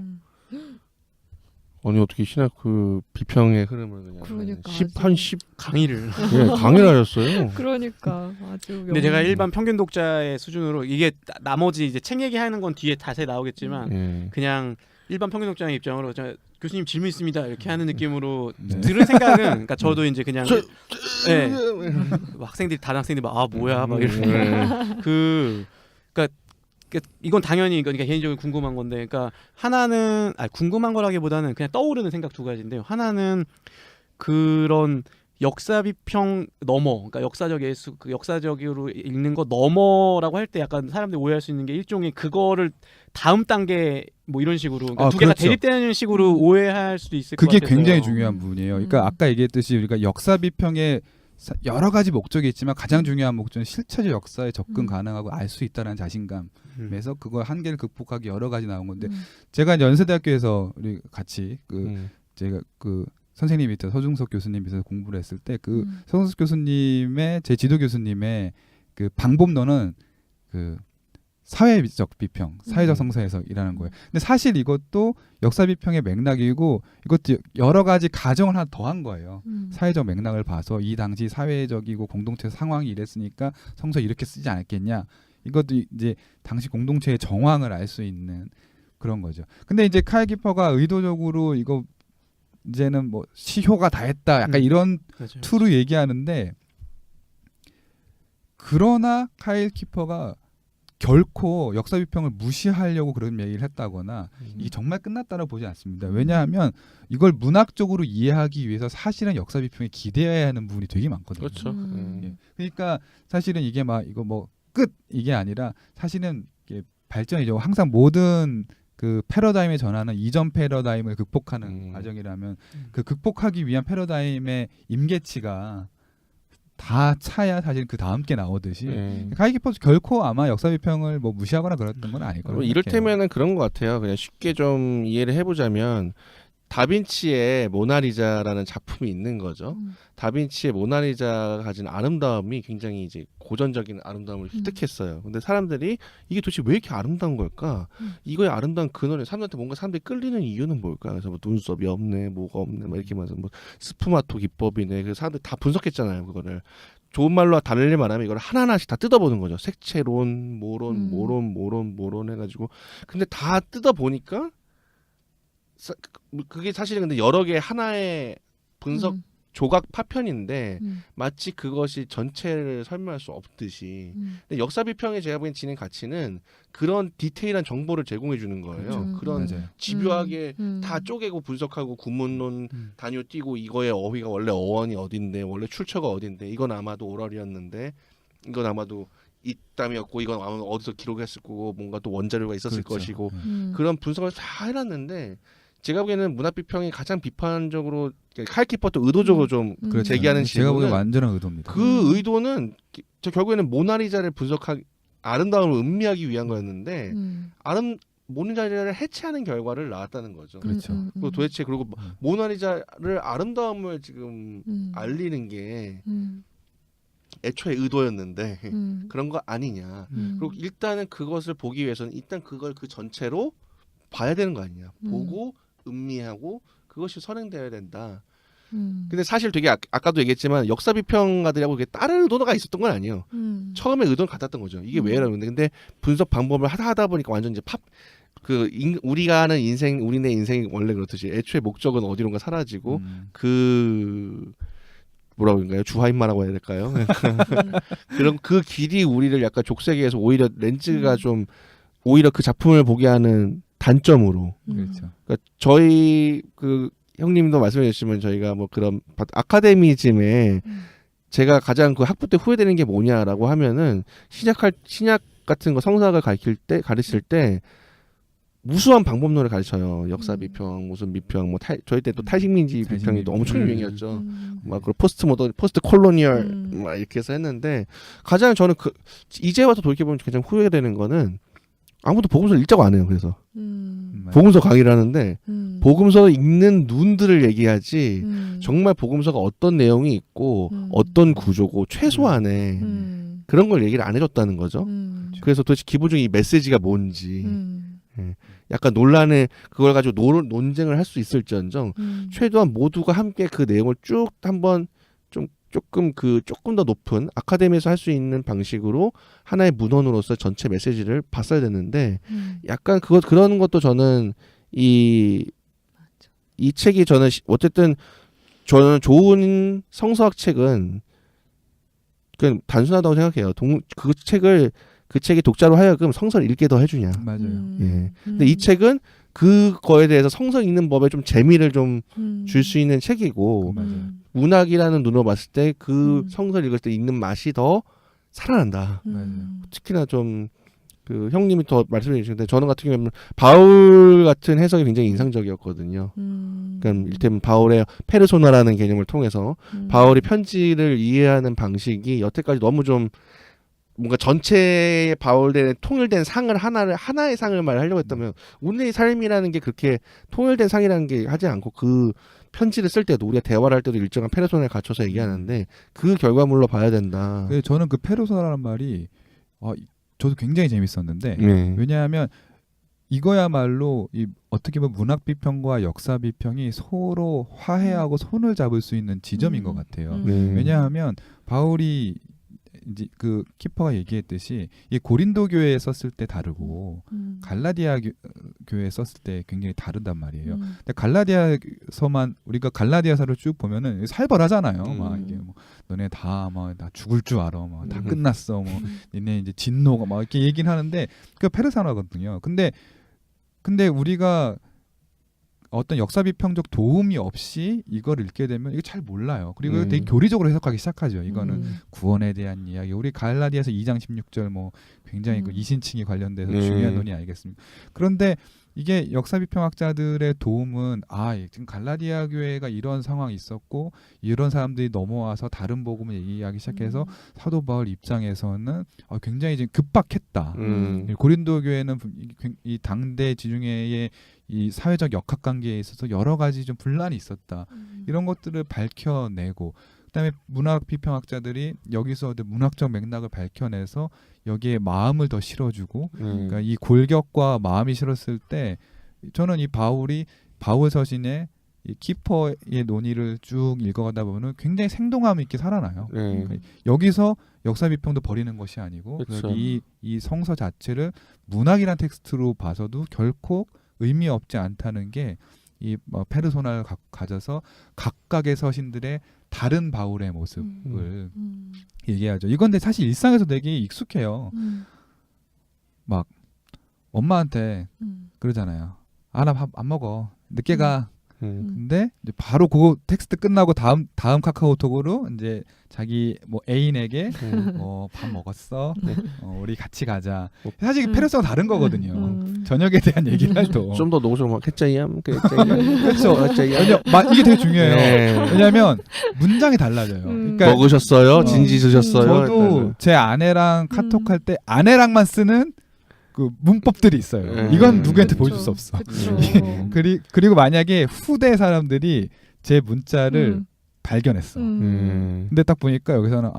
아니 어떻게 신학 그 비평의 흐름을 그냥 그러니까 10 강의를. 예, 강의를 하셨어요. 그러니까 아주. 근데 제가 일반 평균 독자의 수준으로 이게 나머지 이제 책 얘기하는 건 뒤에 자세히 나오겠지만 예. 그냥 일반 평균 독자의 입장으로 교수님 질문 있습니다 이렇게 하는 느낌으로 네. 들은 생각은 그러니까 저도 이제 그냥 예. 학생들이 다른 학생들이 막 뭐야 막 이렇게 그러니까 이건 당연히 그러니까 개인적으로 궁금한 건데 그러니까 하나는 궁금한 거라기보다는 그냥 떠오르는 생각 두 가지인데요. 하나는 그런 역사 비평 넘어 그러니까 역사적 예술 그 역사적으로 읽는 거 넘어라고 할 때 약간 사람들이 오해할 수 있는 게 일종의 그거를 다음 단계 뭐 이런 식으로 그러니까 두 개가 그렇죠. 대립되는 식으로 오해할 수도 있을 것 그게 같아서 굉장히 중요한 부분이에요. 그러니까 아까 얘기했듯이 우리가 역사 비평에 여러 가지 목적이 있지만 가장 중요한 목적은 실체적 역사에 접근 가능하고 알 수 있다는 자신감에서 그거 한계를 극복하기 여러 가지 나온 건데 제가 연세대학교에서 우리 같이 제가 그 선생님 밑에 서중석 교수님 밑에서 공부를 했을 때 그 서중석 교수님의 제 지도 교수님의 그 방법론은 그 사회적 비평, 사회적 성서에서 일하는 거예요. 근데 사실 이것도 역사 비평의 맥락이고 이것도 여러 가지 가정을 하나 더한 거예요. 사회적 맥락을 봐서 이 당시 사회적이고 공동체 상황이 이랬으니까 성서 이렇게 쓰지 않았겠냐. 이것도 이제 당시 공동체의 정황을 알 수 있는 그런 거죠. 근데 이제 카일 키퍼가 의도적으로 이거 이제는 뭐 시효가 다 했다. 약간 이런 맞아요. 투로 얘기하는데 그러나 카일 키퍼가 결코 역사 비평을 무시하려고 그런 얘기를 했다거나 이게 정말 끝났다고 보지 않습니다. 왜냐하면 이걸 문학적으로 이해하기 위해서 사실은 역사 비평에 기대해야 하는 부분이 되게 많거든요. 그렇죠. 예. 그러니까 사실은 이게 막 이거 뭐 끝 이게 아니라 사실은 이게 발전이죠. 항상 모든 그 패러다임에 전하는 이전 패러다임을 극복하는 과정이라면 그 극복하기 위한 패러다임의 임계치가 다 차야 사실 그 다음 게 나오듯이 카일 키퍼 결코 아마 역사 비평을 뭐 무시하거나 그랬던 건 아닐 거예요. 이를테면은 그런 것 같아요. 그냥 쉽게 좀 이해를 해보자면 다빈치의 모나리자라는 작품이 있는 거죠. 다빈치의 모나리자가 가진 아름다움이 굉장히 이제 고전적인 아름다움을 획득했어요. 근데 사람들이 이게 도대체 왜 이렇게 아름다운 걸까? 이거의 아름다운 근원이 사람들한테 뭔가 사람들이 끌리는 이유는 뭘까? 그래서 뭐 눈썹이 없네, 뭐가 없네, 막 이렇게 말해서 뭐 스푸마토 기법이네. 그래서 사람들이 다 분석했잖아요, 그거를. 좋은 말로 달리 말하면 이걸 하나하나씩 다 뜯어보는 거죠. 색채론, 모론 해가지고. 근데 다 뜯어보니까 그게 사실은 근데 여러 개 하나의 분석 조각 파편인데 마치 그것이 전체를 설명할 수 없듯이 근데 역사 비평의 제가 보기엔 진행 가치는 그런 디테일한 정보를 제공해 주는 거예요. 그런 맞아요. 집요하게 다 쪼개고 분석하고 구문론 단위 띄고 이거의 어휘가 원래 어원이 어딘데 원래 출처가 어딘데 이건 아마도 오랄이었는데 이건 아마도 이땀이었고 이건 아마 어디서 기록했을 거고 뭔가 또 원자료가 있었을 그렇죠. 것이고 그런 분석을 다 해놨는데 제가 보기에는 문학 비평이 가장 비판적으로 카일 키퍼도 의도적으로 좀 그렇죠. 제기하는 제가 보기엔 질문은 완전한 의도입니다. 그 의도는 저 결국에는 모나리자를 분석하기 아름다움을 음미하기 위한 거였는데 모나리자를 해체하는 결과를 낳았다는 거죠. 그렇죠. 그리고 도대체 그리고 모나리자를 아름다움을 지금 알리는 게 애초에 의도였는데 그런 거 아니냐. 그리고 일단은 그것을 보기 위해서는 일단 그걸 그 전체로 봐야 되는 거 아니냐. 보고 음미하고 그것이 선행되어야 된다. 근데 사실 되게 아까도 얘기했지만 역사 비평가들하고 그게 다른 의도가 있었던 건 아니에요. 처음에 의도는 같았던 거죠. 이게 왜라는데 근데 분석 방법을 하다 보니까 완전 이제 우리가 하는 인생, 우리네 인생이 원래 그렇듯이 애초에 목적은 어디론가 사라지고 그 뭐라고 할까요? 주하인마라고 해야 될까요? 그런 그 길이 우리를 약간 족쇄기에서 오히려 렌즈가 좀 오히려 그 작품을 보게 하는 단점으로. 그렇죠. 그러니까 저희 그 형님도 말씀해 주시면 저희가 뭐 그런 아카데미즘에 제가 가장 그 학부 때 후회되는 게 뭐냐라고 하면은 신약 같은 거 성서학을 가르칠 때 무수한 방법론을 가르쳐요. 역사 비평, 무슨 비평, 뭐 저희 때 또 탈식민지 비평이 또 엄청 유행이었죠. 막 그 포스트 콜로니얼 막 이렇게 해서 했는데 가장 저는 이제 와서 돌이켜 보면 가장 후회되는 거는 아무도 복음서를 읽자고 안 해요. 그래서 복음서 강의를 하는데 복음서 읽는 눈들을 얘기하지 정말 복음서가 어떤 내용이 있고 어떤 구조고 최소한의 그런 걸 얘기를 안 해줬다는 거죠. 그래서 도대체 기본적인 이 메시지가 뭔지 예. 약간 논란에 그걸 가지고 논쟁을 할 수 있을지언정 최소한 모두가 함께 그 내용을 쭉 한번 조금 더 높은 아카데미에서 할 수 있는 방식으로 하나의 문헌으로서 전체 메시지를 봤어야 되는데 약간 그런 것도 저는 이 책이 저는 어쨌든 저는 좋은 성서학 책은 그냥 단순하다고 생각해요. 그 책이 독자로 하여금 성서를 읽게 더 해주냐. 맞아요. 예. 근데 이 책은 그거에 대해서 성서 읽는 법에 좀 재미를 좀 줄 수 있는 책이고 맞아요. 문학이라는 눈으로 봤을 때 그 성서를 읽을 때 읽는 맛이 더 살아난다. 맞아요. 특히나 좀 그 형님이 더 말씀해 주시는데 저는 같은 경우는 바울 같은 해석이 굉장히 인상적이었거든요. 그러니까 일테면 바울의 페르소나라는 개념을 통해서 바울이 편지를 이해하는 방식이 여태까지 너무 좀 뭔가 전체의 바울의 통일된 상을 하나의 상을 말하려고 했다면 오늘의 삶이라는 게 그렇게 통일된 상이라는 게 하지 않고 그 편지를 쓸 때도 우리가 대화를 할 때도 일정한 페르소나에 갖춰서 얘기하는데 그 결과물로 봐야 된다. 저는 그 페르소나라는 말이 저도 굉장히 재밌었는데 네. 왜냐하면 이거야말로 어떻게 보면 문학 비평과 역사 비평이 서로 화해하고 손을 잡을 수 있는 지점인 것 같아요. 네. 왜냐하면 바울이 이제 그 키퍼가 얘기했듯이 이 고린도 교회에 썼을 때 다르고 갈라디아 교회에 썼을 때 굉장히 다르단 말이에요. 근데 갈라디아서만 우리가 갈라디아서를 쭉 보면은 살벌하잖아요. 막 이게 뭐 너네 다 나 죽을 줄 알아. 막 다 끝났어. 뭐 니네 이제 진노가 막 이렇게 얘기는 하는데 그 페르소나거든요. 근데 우리가 어떤 역사 비평적 도움이 없이 이걸 읽게 되면 이거 잘 몰라요. 그리고 되게 교리적으로 해석하기 시작하죠. 이거는 구원에 대한 이야기. 우리 갈라디아서 2장 16절 뭐 굉장히 그 이신칭이 관련돼서 중요한 논의 알겠습니다. 그런데 이게 역사 비평학자들의 도움은 지금 갈라디아 교회가 이런 상황이 있었고 이런 사람들이 넘어와서 다른 복음을 얘기하기 시작해서 사도 바울 입장에서는 굉장히 지금 급박했다. 고린도 교회는 이 당대 지중해의 이 사회적 역학관계에 있어서 여러 가지 좀 분란이 있었다. 이런 것들을 밝혀내고 그다음에 문학 비평학자들이 여기서 문학적 맥락을 밝혀내서 여기에 마음을 더 실어주고 그러니까 이 골격과 마음이 실었을 때 저는 이 바울 서신의 이 키퍼의 논의를 쭉 읽어가다 보면 굉장히 생동함 있게 살아나요. 그러니까 여기서 역사 비평도 버리는 것이 아니고 그렇죠. 이 성서 자체를 문학이라는 텍스트로 봐서도 결코 의미 없지 않다는 게 이 페르소나를 가져서 각각의 서신들의 다른 바울의 모습을 얘기하죠. 이건 근데 사실 일상에서 되게 익숙해요. 막 엄마한테 그러잖아요. 나 밥 안 먹어. 늦게 가. 근데 이제 바로 그 텍스트 끝나고 다음 카카오톡으로 이제 자기 뭐 애인에게 밥 먹었어. 우리 같이 가자. 사실 페르소나가 다른 거거든요. 저녁에 대한 얘기를 할 때 좀 더 노골적으로 막 했자이암 그렇죠. 이게 되게 중요해요. 네. 왜냐하면 문장이 달라져요. 그러니까 먹으셨어요? 진지 드셨어요? 저도 제 아내랑 카톡할 때 아내랑만 쓰는 그 문법들이 있어요. 이건 누구한테 보여줄 수 없어. 그리고 만약에 후대 사람들이 제 문자를 발견했어. 근데 딱 보니까 여기서는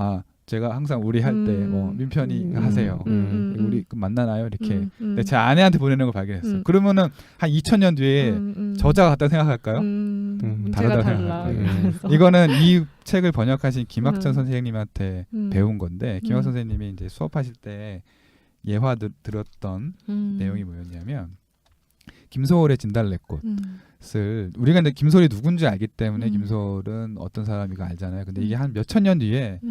제가 항상 우리 할 때 민편이 하세요. 우리 만나나요? 이렇게. 근데 제 아내한테 보내는 걸 발견했어요. 그러면은 한 2000년 뒤에 저자가 같다고 생각할까요? 다르다고 생각할까요? 이거는 이 책을 번역하신 김학전 선생님한테 배운 건데 김학전 선생님이 이제 수업하실 때 예화 들었던 내용이 뭐였냐면 김소월의 진달래꽃을 우리가 근데 김소월이 누군지 알기 때문에 김소월은 어떤 사람이가 알잖아요. 근데 이게 한 몇천 년 뒤에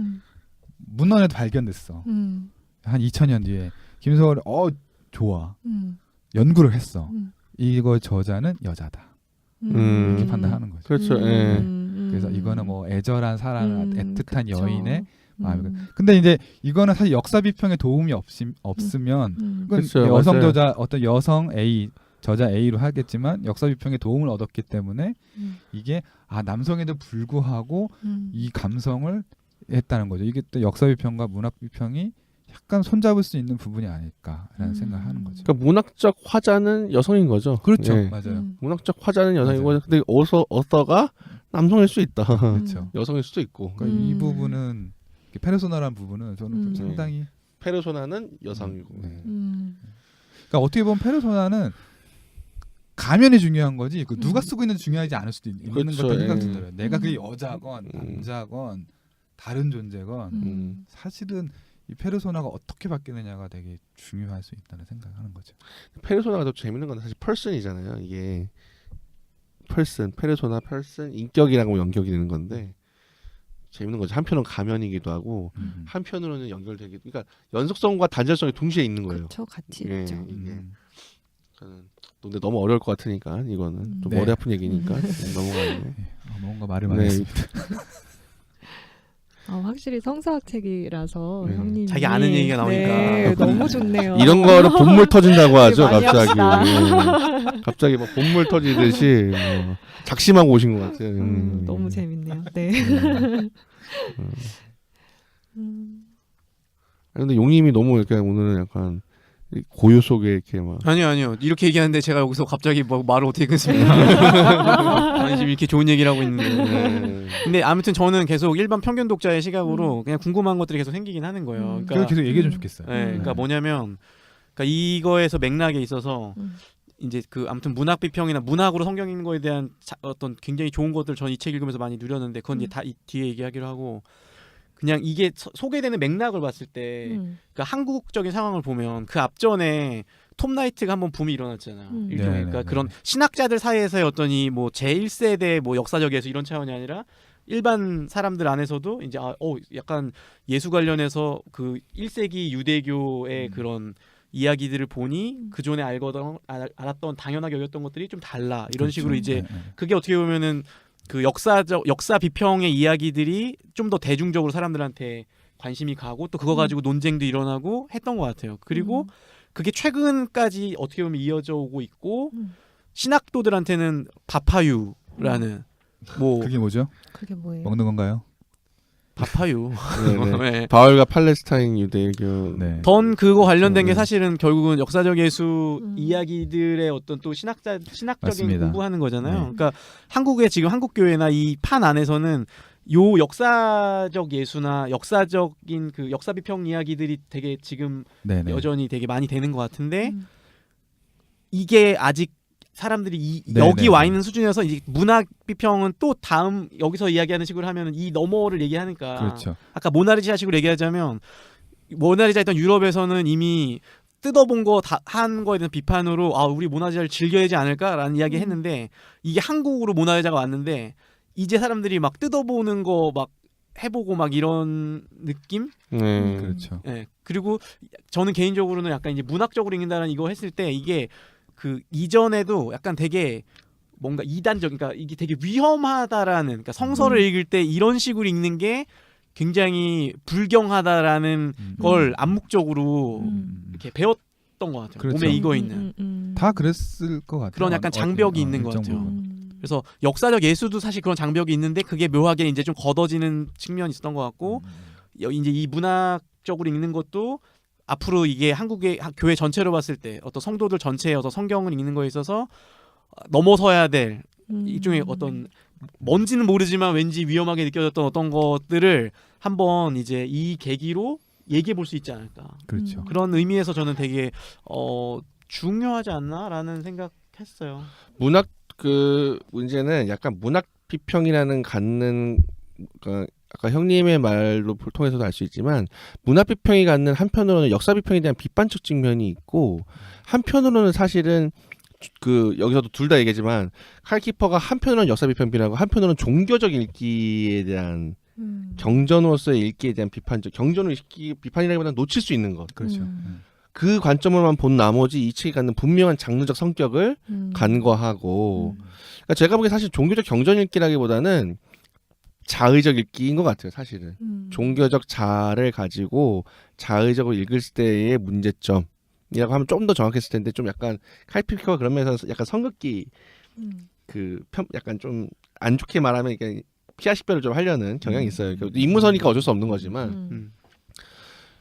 문헌에도 발견됐어. 한 2000년 뒤에 김소월이 좋아. 연구를 했어. 이거 저자는 여자다. 이렇게 판단하는 거죠. 그렇죠. 예. 그래서 이거는 뭐 애절한 사랑, 애틋한 그쵸. 여인의 마음이고. 근데 이제 이거는 사실 역사 비평에 도움이 없으면 그건 그쵸, 여성 맞아요. 저자 어떤 여성 A 저자 A로 하겠지만 역사 비평에 도움을 얻었기 때문에 이게 남성에도 불구하고 이 감성을 했다는 거죠. 이게 또 역사 비평과 문학 비평이 약간 손잡을 수 있는 부분이 아닐까라는 생각을 하는 거죠. 그러니까 문학적 화자는 여성인 거죠. 그렇죠, 예. 맞아요. 문학적 화자는 여성인 맞아요. 거죠. 근데 어서가 남성일 수 있다. 그렇죠. 여성일 수도 있고. 그러니까 이 부분은 페르소나라는 부분은 저는 좀 상당히 페르소나는 여성이고. 네. 그러니까 어떻게 보면 페르소나는 가면이 중요한 거지 그 누가 쓰고 있는지 중요하지 않을 수도 있는 것 그렇죠, 같다는 예. 생각도 들어요. 내가 그게 여자건 남자건 다른 존재건 사실은 이 페르소나가 어떻게 바뀌느냐가 되게 중요할 수 있다는 생각을 하는 거죠. 페르소나가 더 재밌는 건 사실 펄슨이잖아요. 이게 페르소나, 인격이라고 연결이 되는 건데 재밌는 거죠. 한편으로는 가면이기도 하고 한편으로는 연결되기도. 그러니까 연속성과 단절성이 동시에 있는 거예요. 그렇죠. 같이 예, 있죠. 이게 저는 근데 너무 어려울 것 같으니까 이거는 좀 네. 머리 아픈 얘기니까 넘어가네. 뭔가 말을 많이 했습니다. 확실히 성서학 책이라서 네. 형님이 자기 아는 얘기가 나오니까. 네, 너무 좋네요. 이런 거를 본물 터진다고 하죠. 많이 갑자기. 합시다. 예. 갑자기 막 본물 터지듯이 뭐 작심하고 오신 것 같아요. 너무 재밌네요. 네. 근데 용님이 너무 이렇게 오늘은 약간 고요 속에 이렇게 막 아니요. 이렇게 얘기하는데 제가 여기서 갑자기 뭐 말을 어떻게 끊습니까? 아니 지금 이렇게 좋은 얘기를 하고 있는데. 네. 근데 아무튼 저는 계속 일반 평균 독자의 시각으로 그냥 궁금한 것들이 계속 생기긴 하는 거예요. 그래서 그러니까, 계속 얘기해 좀 좋겠어요. 그러니까 뭐냐면, 그러니까 이거에서 맥락에 있어서 이제 그 아무튼 문학 비평이나 문학으로 성경 읽는 거에 대한 어떤 굉장히 좋은 것들 전 이 책 읽으면서 많이 누렸는데 그건 이제 다 이 뒤에 얘기하기로 하고. 그냥 이게 소개되는 맥락을 봤을 때 그러니까 한국적인 상황을 보면 그 앞전에 톰 나이트가 한번 붐이 일어났잖아요. 일종의 그러니까 그런 신학자들 사이에서의 어떤 이 뭐 제1세대 뭐 역사적 예수 이런 차원이 아니라 일반 사람들 안에서도 이제 약간 예수 관련해서 그 1세기 유대교의 그런 이야기들을 보니 그 전에 알았던 당연하게 여겼던 것들이 좀 달라 이런 그렇죠. 식으로 이제 그게 어떻게 보면은 그 역사 비평의 이야기들이 좀 더 대중적으로 사람들한테 관심이 가고 또 그거 가지고 논쟁도 일어나고 했던 것 같아요. 그리고 그게 최근까지 어떻게 보면 이어져 오고 있고 신학도들한테는 바파유라는 뭐 그게 뭐죠? 그게 뭐예요? 먹는 건가요? 바파유. 네. 바울과 팔레스타인 유대교. 네. 던 그거 관련된 게 네. 사실은 결국은 역사적 예수 이야기들의 어떤 또 신학적인 맞습니다. 공부하는 거잖아요. 네. 그러니까 한국의 지금 한국 교회나 이 판 안에서는 요 역사적 예수나 역사적인 그 역사 비평 이야기들이 되게 지금 네네. 여전히 되게 많이 되는 것 같은데 이게 아직 사람들이 네, 여기 네, 와 네. 있는 수준에서 이제 문학 비평은 또 다음 여기서 이야기하는 식으로 하면은 이 너머를 얘기하니까 그렇죠. 아까 모나리자 식으로 얘기하자면 모나리자 있던 유럽에서는 이미 뜯어본 거 한 거에 대한 비판으로 우리 모나리자를 즐겨야 하지 않을까라는 이야기 했는데 이게 한국으로 모나리자가 왔는데 이제 사람들이 막 뜯어보는 거 막 해보고 막 이런 느낌? 그렇죠. 예. 그리고 저는 개인적으로는 약간 이제 문학적으로 읽는다는 이거 했을 때 이게 그 이전에도 약간 되게 뭔가 이단적, 그러니까 이게 되게 위험하다라는, 그러니까 성서를 읽을 때 이런 식으로 읽는 게 굉장히 불경하다라는 걸 암묵적으로 이렇게 배웠던 것 같아요. 그렇죠. 몸에 익어 있는. 다 그랬을 것 같아요. 그런 약간 장벽이 있는 것 일정 같아요. 부분. 그래서 역사적 예수도 사실 그런 장벽이 있는데 그게 묘하게 이제 좀 걷어지는 측면이 있었던 것 같고 이제 이 문학적으로 읽는 것도 앞으로 이게 한국의 교회 전체로 봤을 때 어떤 성도들 전체의 어떤 성경을 읽는 거에 있어서 넘어서야 될 일종의 어떤 뭔지는 모르지만 왠지 위험하게 느껴졌던 어떤 것들을 한번 이제 이 계기로 얘기해 볼 수 있지 않을까. 그렇죠. 그런 의미에서 저는 되게 중요하지 않나라는 생각했어요. 문학 그 문제는 약간 문학 비평이라는 갖는 아까 형님의 말로 통해서도 알 수 있지만 문학 비평이 갖는 한편으로는 역사 비평에 대한 비판적 측면이 있고 한편으로는 사실은 그 여기서도 둘 다 얘기하지만 칼 키퍼가 한편으로는 역사 비평이라고 한편으로는 종교적 읽기에 대한 경전으로서의 읽기에 대한 비판적 경전을 읽기 비판이라기보다는 놓칠 수 있는 것. 그렇죠. 그 관점으로만 본 나머지 이 책이 갖는 분명한 장르적 성격을 간과하고 그러니까 제가 보기에 사실 종교적 경전 읽기라기보다는 자의적 읽기인 것 같아요. 사실은 종교적 자를 가지고 자의적으로 읽을 때의 문제점이라고 하면 좀 더 정확했을 텐데 좀 약간 칼피커가 그런 면에서 약간 성극기 약간 좀 안 좋게 말하면 이게 피아 식별을 좀 하려는 경향이 있어요. 인문서니까 어쩔 수 없는 거지만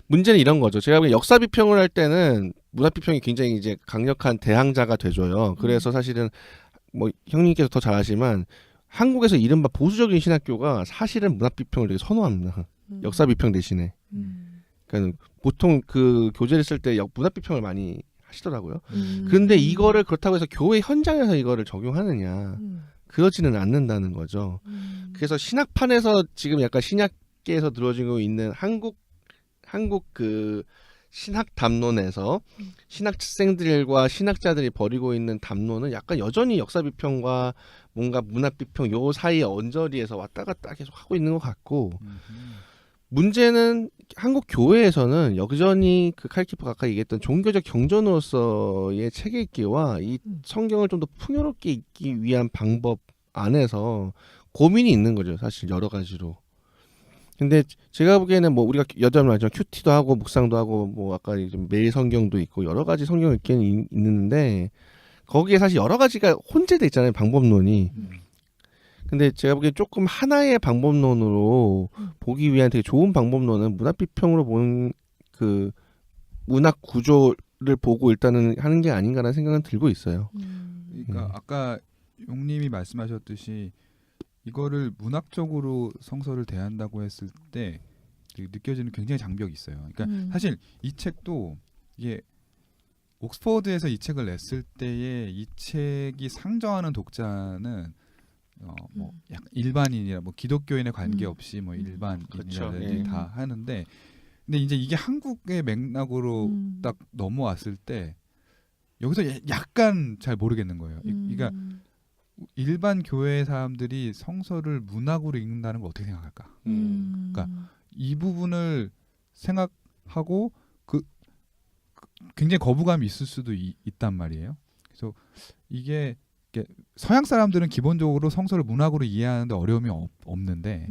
문제는 이런 거죠. 제가 보기엔 역사 비평을 할 때는 문화 비평이 굉장히 이제 강력한 대항자가 돼줘요. 그래서 사실은 뭐 형님께서 더 잘 아시지만 한국에서 이른바 보수적인 신학교가 사실은 문화 비평을 되게 선호합니다. 역사 비평 대신에. 그러니까 보통 그 교재를 쓸 때 문화 비평을 많이 하시더라고요. 그런데 이거를 그렇다고 해서 교회 현장에서 이거를 적용하느냐 그러지는 않는다는 거죠. 그래서 신학판에서 지금 약간 신학계에서 들어지고 있는 한국 그 신학 담론에서 신학생들과 신학자들이 벌이고 있는 담론은 약간 여전히 역사 비평과 뭔가 문화 비평 요 사이의 언저리에서 왔다 갔다 계속 하고 있는 것 같고 문제는 한국 교회에서는 여전히 그 칼키퍼가 아까 얘기했던 종교적 경전으로서의 책 읽기와 이 성경을 좀 더 풍요롭게 읽기 위한 방법 안에서 고민이 있는 거죠. 사실 여러 가지로. 근데 제가 보기에는 뭐 우리가 여덟 말이죠. 큐티도 하고 묵상도 하고 뭐 아까 매일 성경도 있고 여러 가지 성경 읽기는 있는데 거기에 사실 여러 가지가 혼재돼 있잖아요. 방법론이. 근데 제가 보기엔 조금 하나의 방법론으로 보기 위한 되게 좋은 방법론은 문학 비평으로 보는 그 문학 구조를 보고 일단은 하는 게 아닌가라는 생각은 들고 있어요. 그러니까 아까 용님이 말씀하셨듯이 이거를 문학적으로 성서를 대한다고 했을 때 느껴지는 굉장히 장벽이 있어요. 그러니까 사실 이 책도 이게 옥스퍼드에서 이 책을 냈을 때에 이 책이 상정하는 독자는 뭐 약간 일반인이나 뭐 기독교인에 관계없이 뭐 일반인이라든지 그렇죠. 예. 다 하는데 근데 이제 이게 한국의 맥락으로 딱 넘어왔을 때 여기서 약간 잘 모르겠는 거예요. 그러니까 일반 교회 사람들이 성서를 문학으로 읽는다는 걸 어떻게 생각할까? 그러니까 이 부분을 생각하고 굉장히 거부감이 있을 수도 있단 말이에요. 그래서 이게 서양 사람들은 기본적으로 성서를 문학으로 이해하는데 어려움이 없는데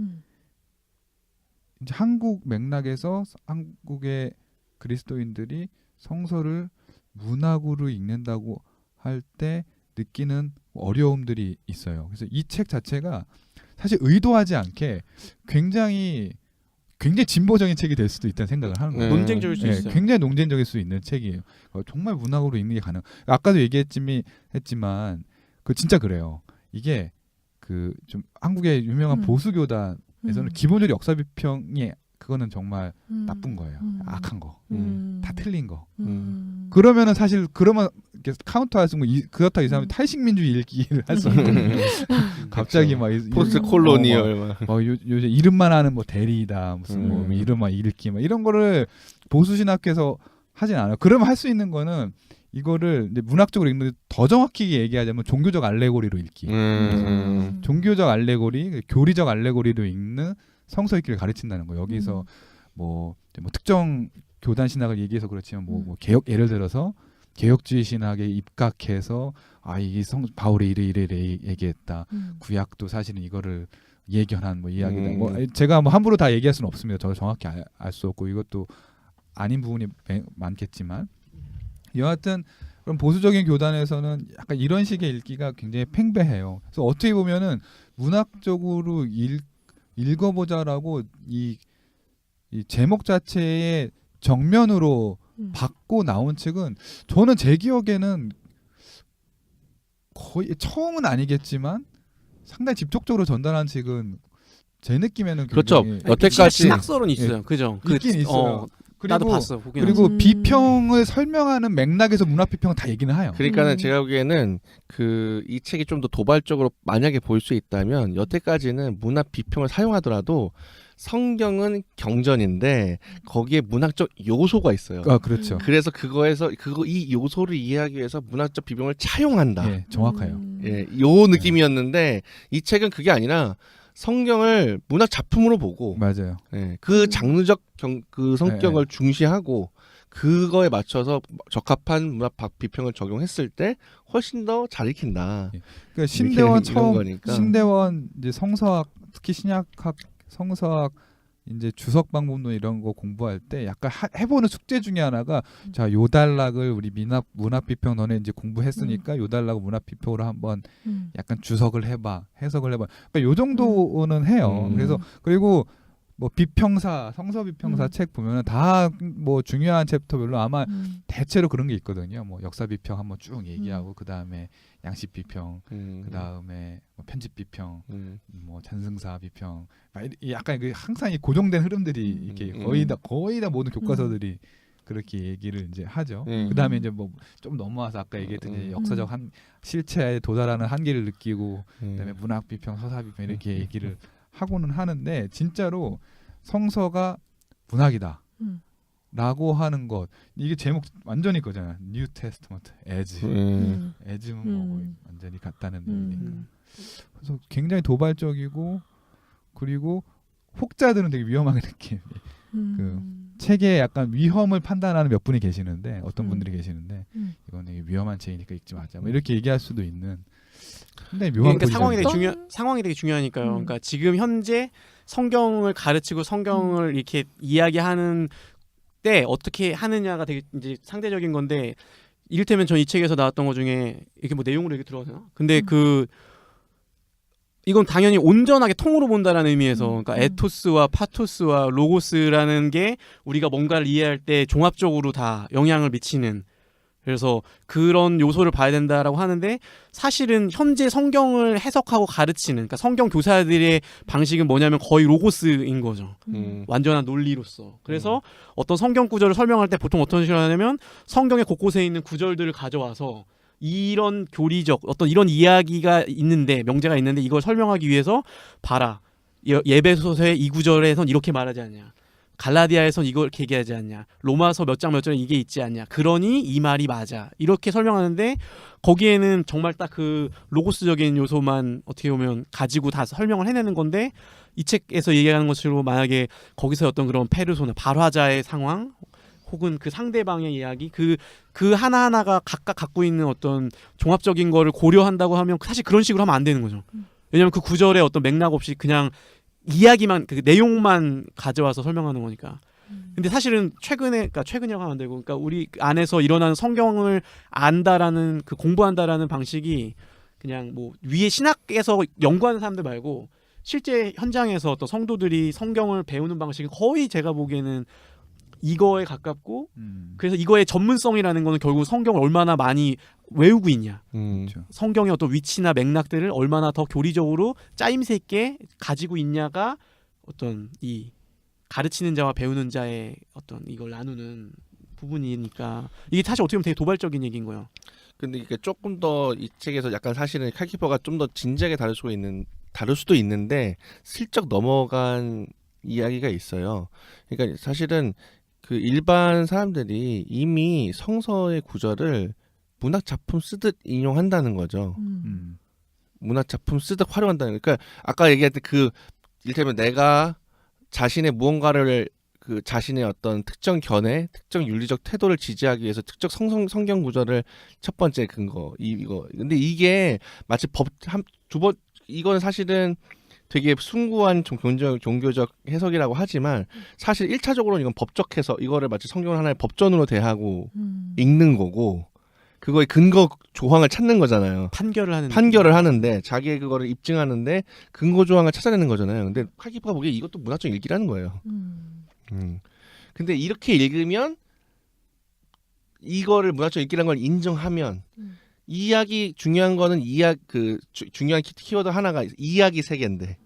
이제 한국 맥락에서 한국의 그리스도인들이 성서를 문학으로 읽는다고 할 때 느끼는 어려움들이 있어요. 그래서 이 책 자체가 사실 의도하지 않게 굉장히 진보적인 책이 될 수도 있다는 생각을 하는 거예요. 논쟁적일 수 있어요. 굉장히 논쟁적일 수 있는 책이에요. 정말 문학으로 읽는 게 가능. 아까도 얘기했지만 그 진짜 그래요. 이게 그 좀 한국의 유명한 보수교단에서는 기본적으로 역사 비평이 그거는 정말 나쁜 거예요. 악한 거, 다 틀린 거. 그러면은 사실 그러면 카운터할 수 있는 그렇다 이 사람이 탈식민주의 읽기를 할 수 없거든요. 갑자기 막 포스트 콜로니얼 요새 이름만 하는 뭐 대리다 무슨 뭐 이름만 읽기 막 이런 거를 보수 신학에서 하진 않아요. 그러면 할 수 있는 거는 이거를 이제 문학적으로 읽는 더 정확히 얘기하자면 종교적 알레고리로 읽기. 종교적 알레고리, 교리적 알레고리로 읽는 성서 읽기를 가르친다는 거예요. 여기서 뭐 특정 교단 신학을 얘기해서 그렇지만 뭐 개혁 예를 들어서 개혁주의 신학에 입각해서 이게 바울이 이래 얘기했다. 구약도 사실은 이거를 예견한 뭐 이야기다. 뭐 제가 뭐 함부로 다 얘기할 수는 없습니다. 저 정확히 알 수 없고 이것도 아닌 부분이 많겠지만 여하튼 그럼 보수적인 교단에서는 약간 이런 식의 읽기가 굉장히 팽배해요. 그래서 어떻게 보면은 문학적으로 읽어보자라고 이 제목 자체의 정면으로 받고 나온 책은 저는 제 기억에는 거의 처음은 아니겠지만 상당히 집중적으로 전달한 책은 제 느낌에는 그렇죠. 여태까지 신학설은 있어요. 그죠? 있긴 있어요. 나도 봤어. 그리고 비평을 설명하는 맥락에서 문학 비평은 다 얘기는 해요. 그러니까는 제가 보기에는 이 책이 좀 더 도발적으로 만약에 볼 수 있다면 여태까지는 문학 비평을 사용하더라도 성경은 경전인데 거기에 문학적 요소가 있어요. 그렇죠. 그래서 이 요소를 이해하기 위해서 문학적 비평을 차용한다. 예, 정확해요. 예, 요 느낌이었는데 이 책은 그게 아니라 성경을 문학 작품으로 보고 맞아요. 그 장르적 그 성격을 중시하고 그거에 맞춰서 적합한 문학 비평을 적용했을 때 훨씬 더 잘 읽힌다. 그러니까 신대원 이런 처음 거니까. 신대원 이제 성서학 특히 신약학 성서학 이제 주석 방법론 이런 거 공부할 때 약간 해보는 숙제 중에 하나가 자 요단락을 우리 문학 비평 너네 이제 공부했으니까 요단락 문학 비평으로 한번 약간 주석을 해봐 해석을 해봐. 그러니까 요 정도는 해요. 그래서 그리고 뭐 비평사 성서 비평사 책 보면은 다 뭐 중요한 챕터별로 아마 대체로 그런 게 있거든요. 뭐 역사 비평 한번 쭉 얘기하고 그 다음에 양식 비평, 그 다음에 뭐 편집 비평, 뭐 잔승사 비평, 약간 그 항상 이 고정된 흐름들이 이렇게 거의 다 모든 교과서들이 그렇게 얘기를 이제 하죠. 그 다음에 이제 뭐 좀 넘어와서 아까 얘기했던 이제 역사적 실체에 도달하는 한계를 느끼고, 그다음에 문학 비평, 서사 비평 이렇게 얘기를 하고는 하는데 진짜로 성서가 문학이다. 라고 하는 것 이게 제목 완전히 그거잖아. New Testament as as는 뭐 완전히 같다는 의미니까. 그래서 굉장히 도발적이고 그리고 혹자들은 되게 위험하게 느끼는 그 책에 약간 위험을 판단하는 몇 분이 계시는데 어떤 분들이 계시는데 이건 되게 위험한 책이니까 읽지 마자 뭐 이렇게 얘기할 수도 있는. 근데 묘한 그러니까 상황이 되게 중요하니까요. 그러니까 지금 현재 성경을 가르치고 성경을 이렇게 이야기하는 때 어떻게 하느냐가 되게 이제 상대적인 건데, 이를테면 전 이 책에서 나왔던 것 중에 이렇게 뭐 내용으로 얘기 들어가나? 근데 이건 당연히 온전하게 통으로 본다라는 의미에서, 그러니까 에토스와 파토스와 로고스라는 게 우리가 뭔가를 이해할 때 종합적으로 다 영향을 미치는, 그래서 그런 요소를 봐야 된다라고 하는데, 사실은 현재 성경을 해석하고 가르치는, 그러니까 성경 교사들의 방식은 뭐냐면 거의 로고스인 거죠. 완전한 논리로서. 그래서 어떤 성경 구절을 설명할 때 보통 어떤 식으로 하냐면 성경의 곳곳에 있는 구절들을 가져와서 이런 교리적 어떤 이런 이야기가 있는데, 명제가 있는데 이걸 설명하기 위해서 봐라, 예배소서의 이 구절에선 이렇게 말하지 않냐, 갈라디아에선 이걸 얘기하지 않냐, 로마서 몇 장 몇 절에 이게 있지 않냐, 그러니 이 말이 맞아, 이렇게 설명하는데 거기에는 정말 딱 그 로고스적인 요소만 어떻게 보면 가지고 다 설명을 해내는 건데, 이 책에서 얘기하는 것처럼 만약에 거기서 어떤 그런 페르소나 발화자의 상황 혹은 그 상대방의 이야기 그 하나하나가 각각 갖고 있는 어떤 종합적인 거를 고려한다고 하면 사실 그런 식으로 하면 안 되는 거죠. 왜냐하면 그 구절에 어떤 맥락 없이 그냥 이야기만, 그 내용만 가져와서 설명하는 거니까. 근데 사실은 최근이라고 하면 안 되고, 그러니까 우리 안에서 일어나는 성경을 안다라는 그 공부한다라는 방식이 그냥 뭐 위에 신학에서 연구하는 사람들 말고 실제 현장에서 어떤 성도들이 성경을 배우는 방식이 거의 제가 보기에는 이거에 가깝고, 그래서 이거의 전문성이라는 거는 결국 성경을 얼마나 많이 외우고 있냐, 그렇죠. 성경의 어떤 위치나 맥락들을 얼마나 더 교리적으로 짜임새 있게 가지고 있냐가 어떤 이 가르치는 자와 배우는 자의 어떤 이걸 나누는 부분이니까, 이게 사실 어떻게 보면 되게 도발적인 얘기인 거예요. 근데 이게 조금 더 이 책에서 약간 사실은 칼키퍼가 좀 더 진지하게 다룰 수도 있는데 슬쩍 넘어간 이야기가 있어요. 그러니까 사실은 그 일반 사람들이 이미 성서의 구절을 문학 작품 쓰듯 인용한다는 거죠. 문학 작품 쓰듯 활용한다는. 그러니까 아까 얘기했던 그 이를테면 내가 자신의 무언가를 그 자신의 어떤 특정 견해, 특정 윤리적 태도를 지지하기 위해서 특정 성경 구절을 첫 번째 근거 이거. 근데 이게 마치 이거는 사실은 되게 숭고한 종교적 해석이라고 하지만 사실 1차적으로는 이건 법적 해석, 이거를 마치 성경을 하나의 법전으로 대하고 읽는 거고, 그거의 근거 조항을 찾는 거잖아요. 판결을 하는데 자기의 그거를 입증하는데 근거 조항을 찾아내는 거잖아요. 근데 칼키퍼가 보기에 이것도 문학적 읽기라는 거예요. 근데 이렇게 읽으면, 이거를 문학적 읽기라는 걸 인정하면 이야기 중요한 거는 중요한 키워드 하나가 이야기 세계인데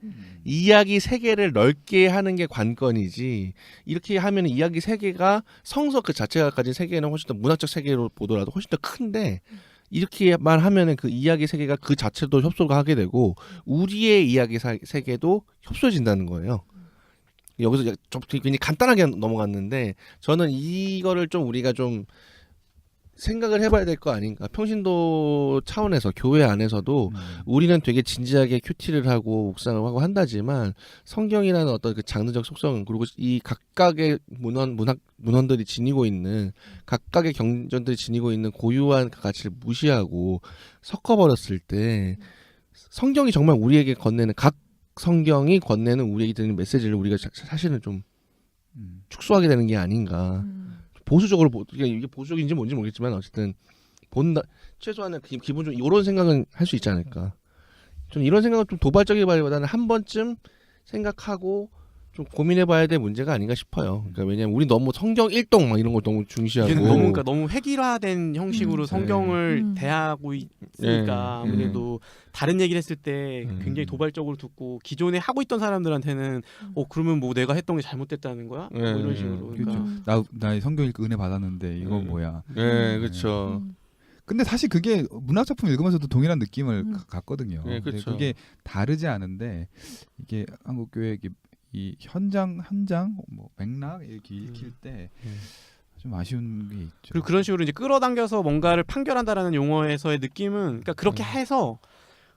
이야기 세계를 넓게 하는 게 관건이지, 이렇게 하면 이야기 세계가 성서 그 자체가 가진 세계는 훨씬 더 문학적 세계로 보더라도 훨씬 더 큰데, 이렇게만 하면은 그 이야기 세계가 그 자체도 협소가 하게 되고 우리의 이야기 세계도 협소해진다는 거예요. 여기서 좀 굉장히 간단하게 넘어갔는데, 저는 이거를 좀 우리가 좀 생각을 해봐야 될 거 아닌가. 평신도 차원에서 교회 안에서도 우리는 되게 진지하게 큐티를 하고 묵상을 하고 한다지만 성경이라는 어떤 그 장르적 속성 그리고 이 각각의 문헌들이 지니고 있는 각각의 경전들이 지니고 있는 고유한 그 가치를 무시하고 섞어버렸을 때 성경이 정말 우리에게 건네는 각 성경이 건네는 우리에게 드리는 메시지를 우리가 사실은 좀 축소하게 되는 게 아닌가. 보수적으로 이게 보수적인지 뭔지 모르겠지만 어쨌든 본다 최소한은 기본적으로 이런 생각은 할 수 있지 않을까. 좀 이런 생각은 좀 도발적이기보다는 한 번쯤 생각하고 좀 고민해봐야 될 문제가 아닌가 싶어요. 그러니까 왜냐면 우리 너무 성경 일동 막 이런 걸 너무 중시하고 그러니까 너무 획일화된 형식으로 성경을 네. 대하고 있으니까 네. 아무래도 다른 얘기를 했을 때 굉장히 도발적으로 듣고 기존에 하고 있던 사람들한테는 그러면 뭐 내가 했던 게 잘못됐다는 거야? 뭐 이런 식으로. 그러니까 나 성경 읽고 은혜 받았는데 이거 뭐야. 네, 그렇죠. 근데 사실 그게 문학 작품 읽으면서도 동일한 느낌을 갖거든요. 네, 근데 그렇죠. 그게 다르지 않은데 이게 한국 교회 이 현장 뭐 맥락 이렇게 읽힐 때 좀 아쉬운 게 있죠. 그리고 그런 식으로 이제 끌어당겨서 뭔가를 판결한다라는 용어에서의 느낌은 그러니까 그렇게 해서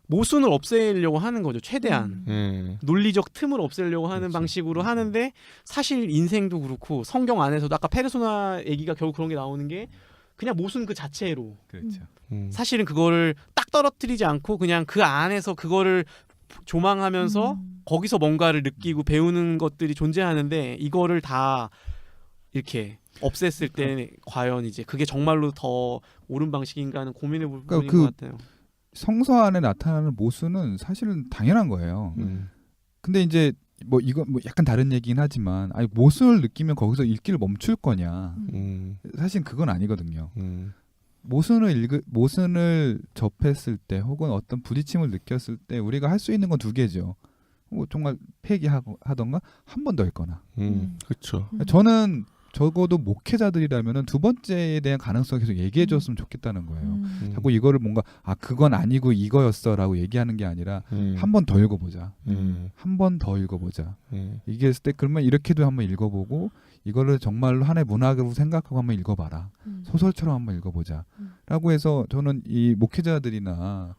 모순을 없애려고 하는 거죠. 최대한 논리적 틈을 없애려고 하는 그렇지. 방식으로 하는데 사실 인생도 그렇고 성경 안에서도 아까 페르소나 얘기가 결국 그런 게 나오는 게 그냥 모순 그 자체로 그렇죠. 사실은 그거를 딱 떨어뜨리지 않고 그냥 그 안에서 그거를 조망하면서 거기서 뭔가를 느끼고 배우는 것들이 존재하는데 이거를 다 이렇게 없앴을 때 과연 이제 그게 정말로 더 옳은 방식인가 하는 고민해 볼 부분인 그 것 같아요. 성서 안에 나타나는 모순은 사실은 당연한 거예요. 근데 이제 뭐 이거 뭐 약간 다른 얘기긴 하지만 아니 모순을 느끼면 거기서 읽기를 멈출 거냐? 사실 그건 아니거든요. 모순을 접했을 때 혹은 어떤 부딪힘을 느꼈을 때 우리가 할 수 있는 건 두 개죠. 뭐 정말 폐기하던가 한 번 더 읽거나. 그렇죠. 저는 적어도 목회자들이라면은 두 번째에 대한 가능성을 계속 얘기해 줬으면 좋겠다는 거예요. 자꾸 이거를 뭔가 그건 아니고 이거였어라고 얘기하는 게 아니라 한 번 더 읽어보자. 한 번 더 읽어보자. 이게 했을 때 그러면 이렇게도 한번 읽어보고 이거를 정말로 하나의 문학으로 생각하고 한번 읽어봐라. 소설처럼 한번 읽어보자. 라고 해서 저는 이 목회자들이나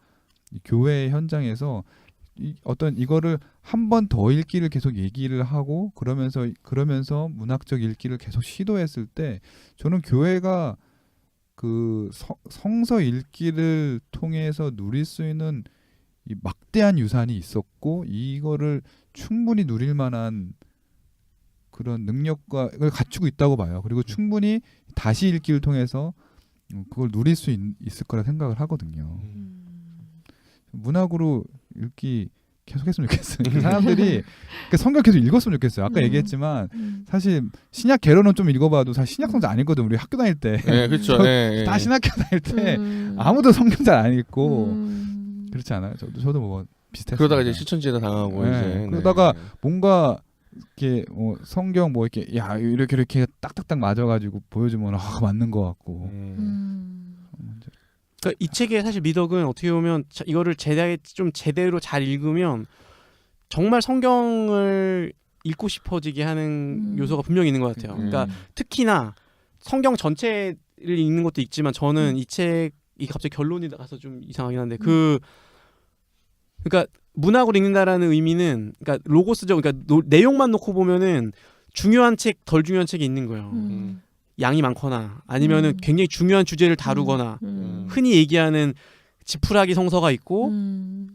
이 교회 현장에서 어떤 이거를 한 번 더 읽기를 계속 얘기를 하고 그러면서 문학적 읽기를 계속 시도했을 때 저는 교회가 그 성서 읽기를 통해서 누릴 수 있는 이 막대한 유산이 있었고 이거를 충분히 누릴 만한 그런 능력을 갖추고 있다고 봐요. 그리고 충분히 다시 읽기를 통해서 그걸 누릴 수 있을 거라 생각을 하거든요. 문학으로 읽기 계속했으면 좋겠어요. 사람들이 성경 계속 읽었으면 좋겠어요. 아까 얘기했지만 사실 신약 개론은 좀 읽어봐도 사실 신약 성경 안 읽거든. 우리 학교 다닐 때, 네, 그렇죠. 다 신학교 다닐 때 아무도 성경 잘 안 읽고 그렇지 않아요? 저도 뭐 비슷했어요. 그러다가 이제 시천지에다 당하고 이제 그러다가 뭔가 이렇게 성경 뭐 이렇게 야 이렇게 딱딱딱 맞아가지고 보여주면 맞는 것 같고. 그러니까 이 책의 사실 미덕은 어떻게 보면 이거를 제대로 잘 읽으면 정말 성경을 읽고 싶어지게 하는 요소가 분명히 있는 것 같아요. 그러니까 특히나 성경 전체를 읽는 것도 있지만 저는 이 책이 갑자기 결론이 나가서 좀 이상하긴 한데 그러니까 문학으로 읽는다라는 의미는 그러니까 로고스적 그러니까 내용만 놓고 보면은 중요한 책, 덜 중요한 책이 있는 거예요. 양이 많거나 아니면은 굉장히 중요한 주제를 다루거나 흔히 얘기하는 지푸라기 성서가 있고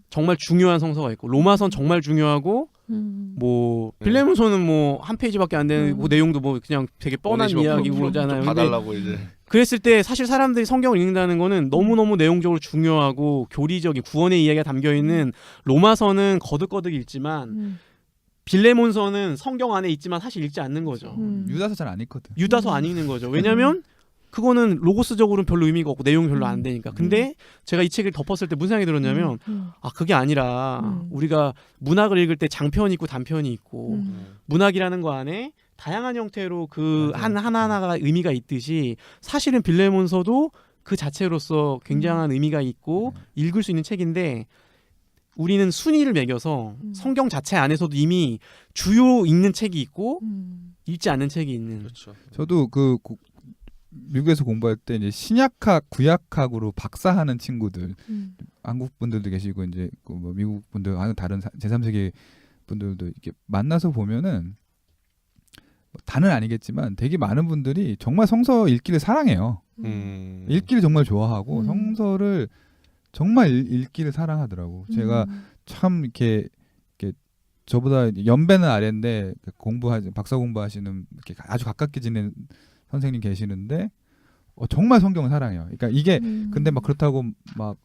정말 중요한 성서가 있고 로마서는 정말 중요하고 뭐 빌레몬서는 뭐 한 페이지밖에 안 되는 뭐 내용도 뭐 그냥 되게 뻔한 이야기잖아요. 봐달라고 이제. 그랬을 때 사실 사람들이 성경을 읽는다는 거는 너무너무 내용적으로 중요하고 교리적인 구원의 이야기가 담겨있는 로마서는 거듭거듭 읽지만 빌레몬서는 성경 안에 있지만 사실 읽지 않는 거죠. 유다서 잘 안 읽거든. 유다서 안 읽는 거죠. 왜냐하면 그거는 로고스적으로는 별로 의미가 없고 내용이 별로 안 되니까. 근데 제가 이 책을 덮었을 때 무슨 생각이 들었냐면 그게 아니라 우리가 문학을 읽을 때 장편이 있고 단편이 있고 문학이라는 거 안에 다양한 형태로 그 하나하나가 의미가 있듯이 사실은 빌레몬서도 그 자체로서 굉장한 의미가 있고 읽을 수 있는 책인데 우리는 순위를 매겨서 성경 자체 안에서도 이미 주요 읽는 책이 있고 읽지 않는 책이 있는. 그렇죠. 저도 미국에서 공부할 때 이제 신약학, 구약학으로 박사하는 친구들, 한국 분들도 계시고 이제 뭐 미국 분들, 다른 제3세계 분들도 이렇게 만나서 보면은 다는 아니겠지만 되게 많은 분들이 정말 성서 읽기를 사랑해요. 읽기를 정말 좋아하고 성서를 정말 읽기를 사랑하더라고. 제가 참 이렇게 저보다 연배는 아래인데 박사 공부하시는 이렇게 아주 가깝게 지낸 선생님 계시는데 정말 성경을 사랑해요. 그러니까 이게 근데 막 그렇다고 막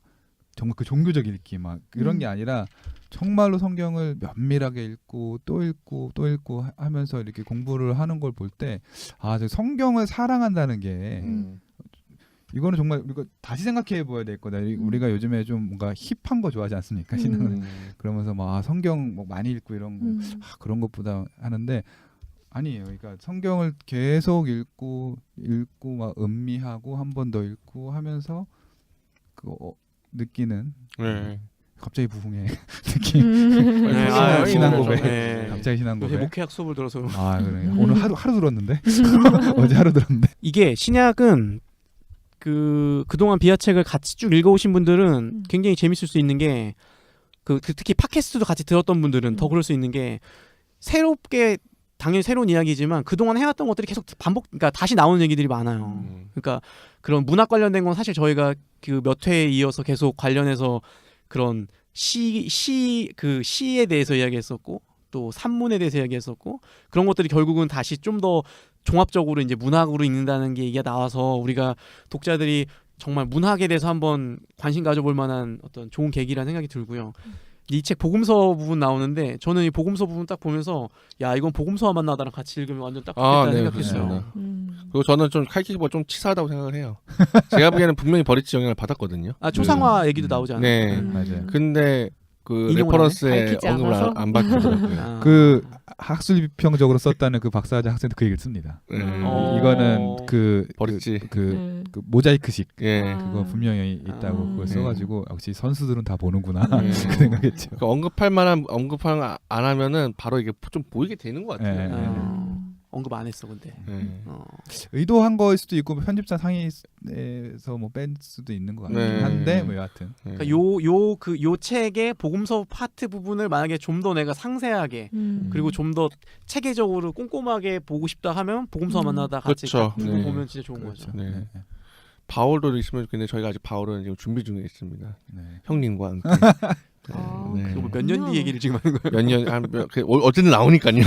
정말 그 종교적 읽기 막 이런 게 아니라 정말로 성경을 면밀하게 읽고 또 읽고 또 읽고 하면서 이렇게 공부를 하는 걸 볼 때 저 성경을 사랑한다는 게 이거는 정말 우리가 다시 생각해 봐야 될 거다. 우리가 요즘에 좀 뭔가 힙한 거 좋아하지 않습니까? 신앙은 그러면서 막 성경 뭐 많이 읽고 이런 거 그런 것보다 하는데 아니에요. 그러니까 성경을 계속 읽고 막 음미하고 한 번 더 읽고 하면서 느끼는 갑자기 부흥의 느낌. 신앙 고백. 갑자기 신앙 요새 고백. 목회학 수업을 들어서 그래. 오늘 하루 들었는데 어제 하루 들었는데. 이게 신약은 그동안 비아책을 같이 쭉 읽어오신 분들은 굉장히 재밌을 수 있는 게 특히 팟캐스트도 같이 들었던 분들은 더 그럴 수 있는 게 새롭게 당연히 새로운 이야기지만 그동안 해왔던 것들이 계속 그러니까 다시 나오는 얘기들이 많아요. 그러니까 그런 문학 관련된 건 사실 저희가 그 몇 회에 이어서 계속 관련해서 그런 시에 대해서 이야기했었고 또 산문에 대해서 이야기했었고 그런 것들이 결국은 다시 좀 더 종합적으로 이제 문학으로 읽는다는 게 얘기가 나와서 우리가 독자들이 정말 문학에 대해서 한번 관심 가져볼 만한 어떤 좋은 계기라는 생각이 들고요. 이 책 복음서 부분 나오는데 저는 이 복음서 부분 딱 보면서 야 이건 복음서와 만나다랑 같이 읽으면 완전 딱 좋겠다는 생각했어요. 그리고 저는 좀 칼키기보다 좀 치사하다고 생각을 해요. 제가 보기에는 분명히 버리지 영향을 받았거든요. 초상화 얘기도 나오지 않아요? 네, 맞아요. 근데 레퍼런스에 언급을 안 받더라고요. 그 학술비평적으로 썼다는 그 박사학위 학생도 그 얘기를 씁니다. 이거는 버리지. 그 모자이크식 그거 예. 분명히 있다고 그걸 써가지고 역시 선수들은 다 보는구나 그 생각했죠. 그러니까 언급할 안 하면은 바로 이게 좀 보이게 되는 것 같아요. 언급 안 했어 근데. 의도한 거일 수도 있고 편집자 상의에서 뭐 뺀 수도 있는 것 같긴 한데 뭐 여하튼. 그러니까 요 책의 복음서 파트 부분을 만약에 좀 더 내가 상세하게 그리고 좀 더 체계적으로 꼼꼼하게 보고 싶다 하면 복음서 만나다 같이 보면 진짜 좋은 거죠. 네. 바울도 있으면 좋겠는데 저희가 아직 바울은 지금 준비 중에 있습니다. 형님과 함께. 그거 몇 년 뒤 얘기를 지금 하는 거예요? 어쨌든 나오니까요.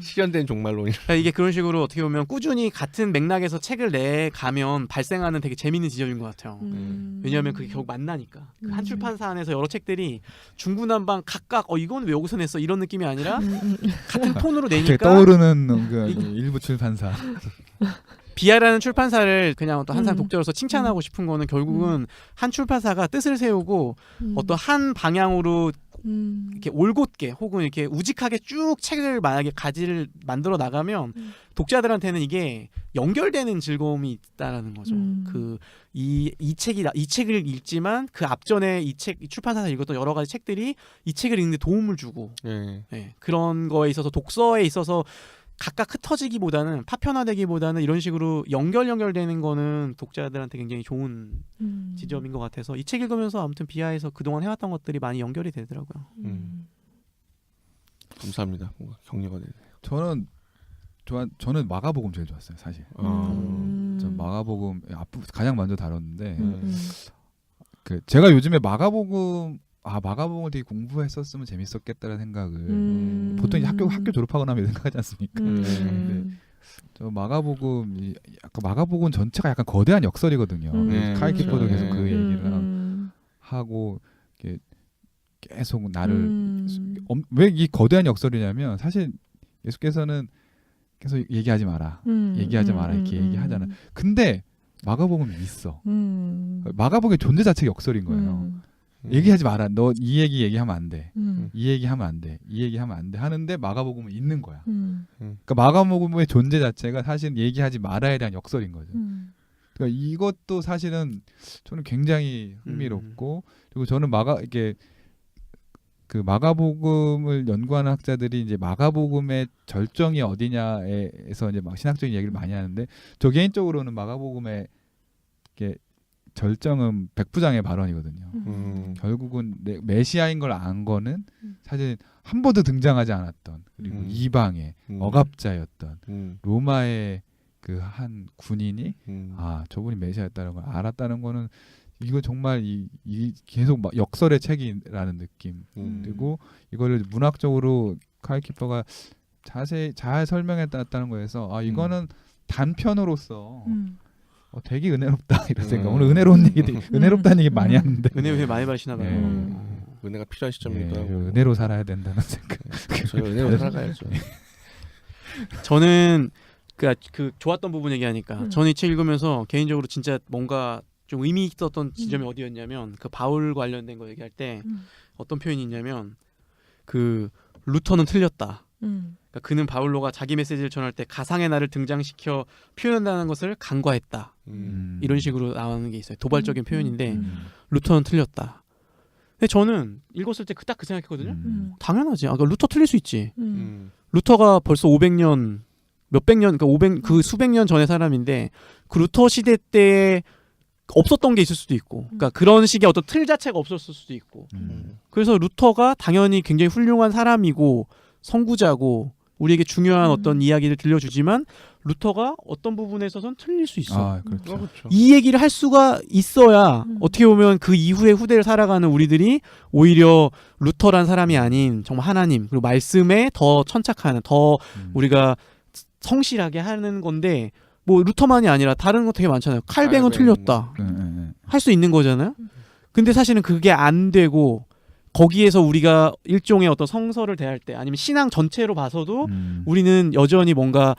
실현된 종말론이. 이게 그런 식으로 어떻게 보면 꾸준히 같은 맥락에서 책을 내가면 발생하는 되게 재밌는 지점인 것 같아요. 왜냐하면 그게 결국 만나니까. 한 출판사 안에서 여러 책들이 중구난방 각각 이건 왜 여기서 냈어 이런 느낌이 아니라 같은 톤으로 내니까 떠오르는 일부 출판사. 비아라는 출판사를 그냥 또 항상 독자로서 칭찬하고 싶은 거는 결국은 한 출판사가 뜻을 세우고 어떤 한 방향으로 이렇게 올곧게 혹은 이렇게 우직하게 쭉 책을 만약에 가지를 만들어 나가면 독자들한테는 이게 연결되는 즐거움이 있다라는 거죠. 이 책을 읽지만 그 앞전에 이 출판사에서 읽었던 여러 가지 책들이 이 책을 읽는데 도움을 주고 그런 거에 있어서 독서에 있어서 각각 흩어지기보다는 파편화되기보다는 이런 식으로 연결되는 거는 독자들한테 굉장히 좋은 지점인 것 같아서 이 책 읽으면서 아무튼 비하에서 그동안 해왔던 것들이 많이 연결이 되더라고요. 감사합니다. 뭔가 격려가 되네요. 저는 마가복음 제일 좋았어요, 사실. 전 마가복음 가장 먼저 다뤘는데 제가 요즘에 마가복음을 되게 공부했었으면 재밌었겠다는 생각을 보통 이제 학교 졸업하고 나면 생각하지 않습니까? 근데 저 마가복음 전체가 약간 거대한 역설이거든요. 카이 키퍼도 계속 그 얘기를 하고 계속 나를 왜 이 거대한 역설이냐면 사실 예수께서는 계속 얘기하지 마라 이렇게 얘기하잖아. 근데 마가복음이 있어. 마가복음의 존재 자체가 역설인 거예요. 얘기하지 마라. 너 이 얘기하면 안 돼. 이 얘기하면 안 돼. 이 얘기하면 안 돼. 하는데 마가복음은 있는 거야. 그러니까 마가복음의 존재 자체가 사실 얘기하지 말아야 대한 역설인 거죠. 그러니까 이것도 사실은 저는 굉장히 흥미롭고 그리고 저는 이게 그 마가복음을 연구하는 학자들이 이제 마가복음의 절정이 어디냐에서 이제 막 신학적인 얘기를 많이 하는데 저 개인적으로는 마가복음의 이게 절정은 백부장의 발언이거든요. 결국은 메시아인 걸 안 거는 사실 한 번도 등장하지 않았던 그리고 이방의 억압자였던 로마의 그 한 군인이 아 저분이 메시아였다는 걸 알았다는 거는 이거 정말 이 계속 막 역설의 책이라는 느낌 그리고 이거를 문학적으로 카일 키퍼가 잘 설명했다는 거에서 아 이거는 단편으로서 되게 은혜롭다 이런 생각. 오늘 은혜로운 얘기도 은혜롭다는 얘기 많이 하는데 은혜 많이 받으시나 봐요. 은혜가 필요한 시점이기도 하고 은혜로 살아야 된다는 생각. 저희 은혜로 살아가야죠. 저는 그 좋았던 부분 얘기하니까 저는 이 책 읽으면서 개인적으로 진짜 뭔가 좀 의미 있었던 지점이 어디였냐면 그 바울 관련된 거 얘기할 때 어떤 표현이 있냐면 그 루터는 틀렸다. 그러니까 그는 바울로가 자기 메시지를 전할 때 가상의 나를 등장시켜 표현한다는 것을 간과했다. 이런 식으로 나오는 게 있어요. 도발적인 표현인데 루터는 틀렸다. 근데 저는 읽었을 때 딱 그 생각했거든요. 당연하지. 그러니까 루터 틀릴 수 있지. 루터가 벌써 500년 몇백 년 그러니까 그 수백 년 전의 사람인데 그 루터 시대 때 없었던 게 있을 수도 있고 그러니까 그런 식의 어떤 틀 자체가 없었을 수도 있고 그래서 루터가 당연히 굉장히 훌륭한 사람이고 선구자고 우리에게 중요한 어떤 이야기를 들려주지만 루터가 어떤 부분에 있어서는 틀릴 수 있어. 아, 그렇죠. 그렇죠. 이 얘기를 할 수가 있어야 어떻게 보면 그 이후의 후대를 살아가는 우리들이 오히려 루터란 사람이 아닌 정말 하나님 그리고 말씀에 더 천착하는 더 우리가 성실하게 하는 건데 뭐 루터만이 아니라 다른 거 되게 많잖아요. 칼뱅은 틀렸다. 할 수 있는 거잖아요. 근데 사실은 그게 안 되고 거기에서 우리가 일종의 어떤 성서를 대할 때 아니면 신앙 전체로 봐서도 우리는 여전히 뭔가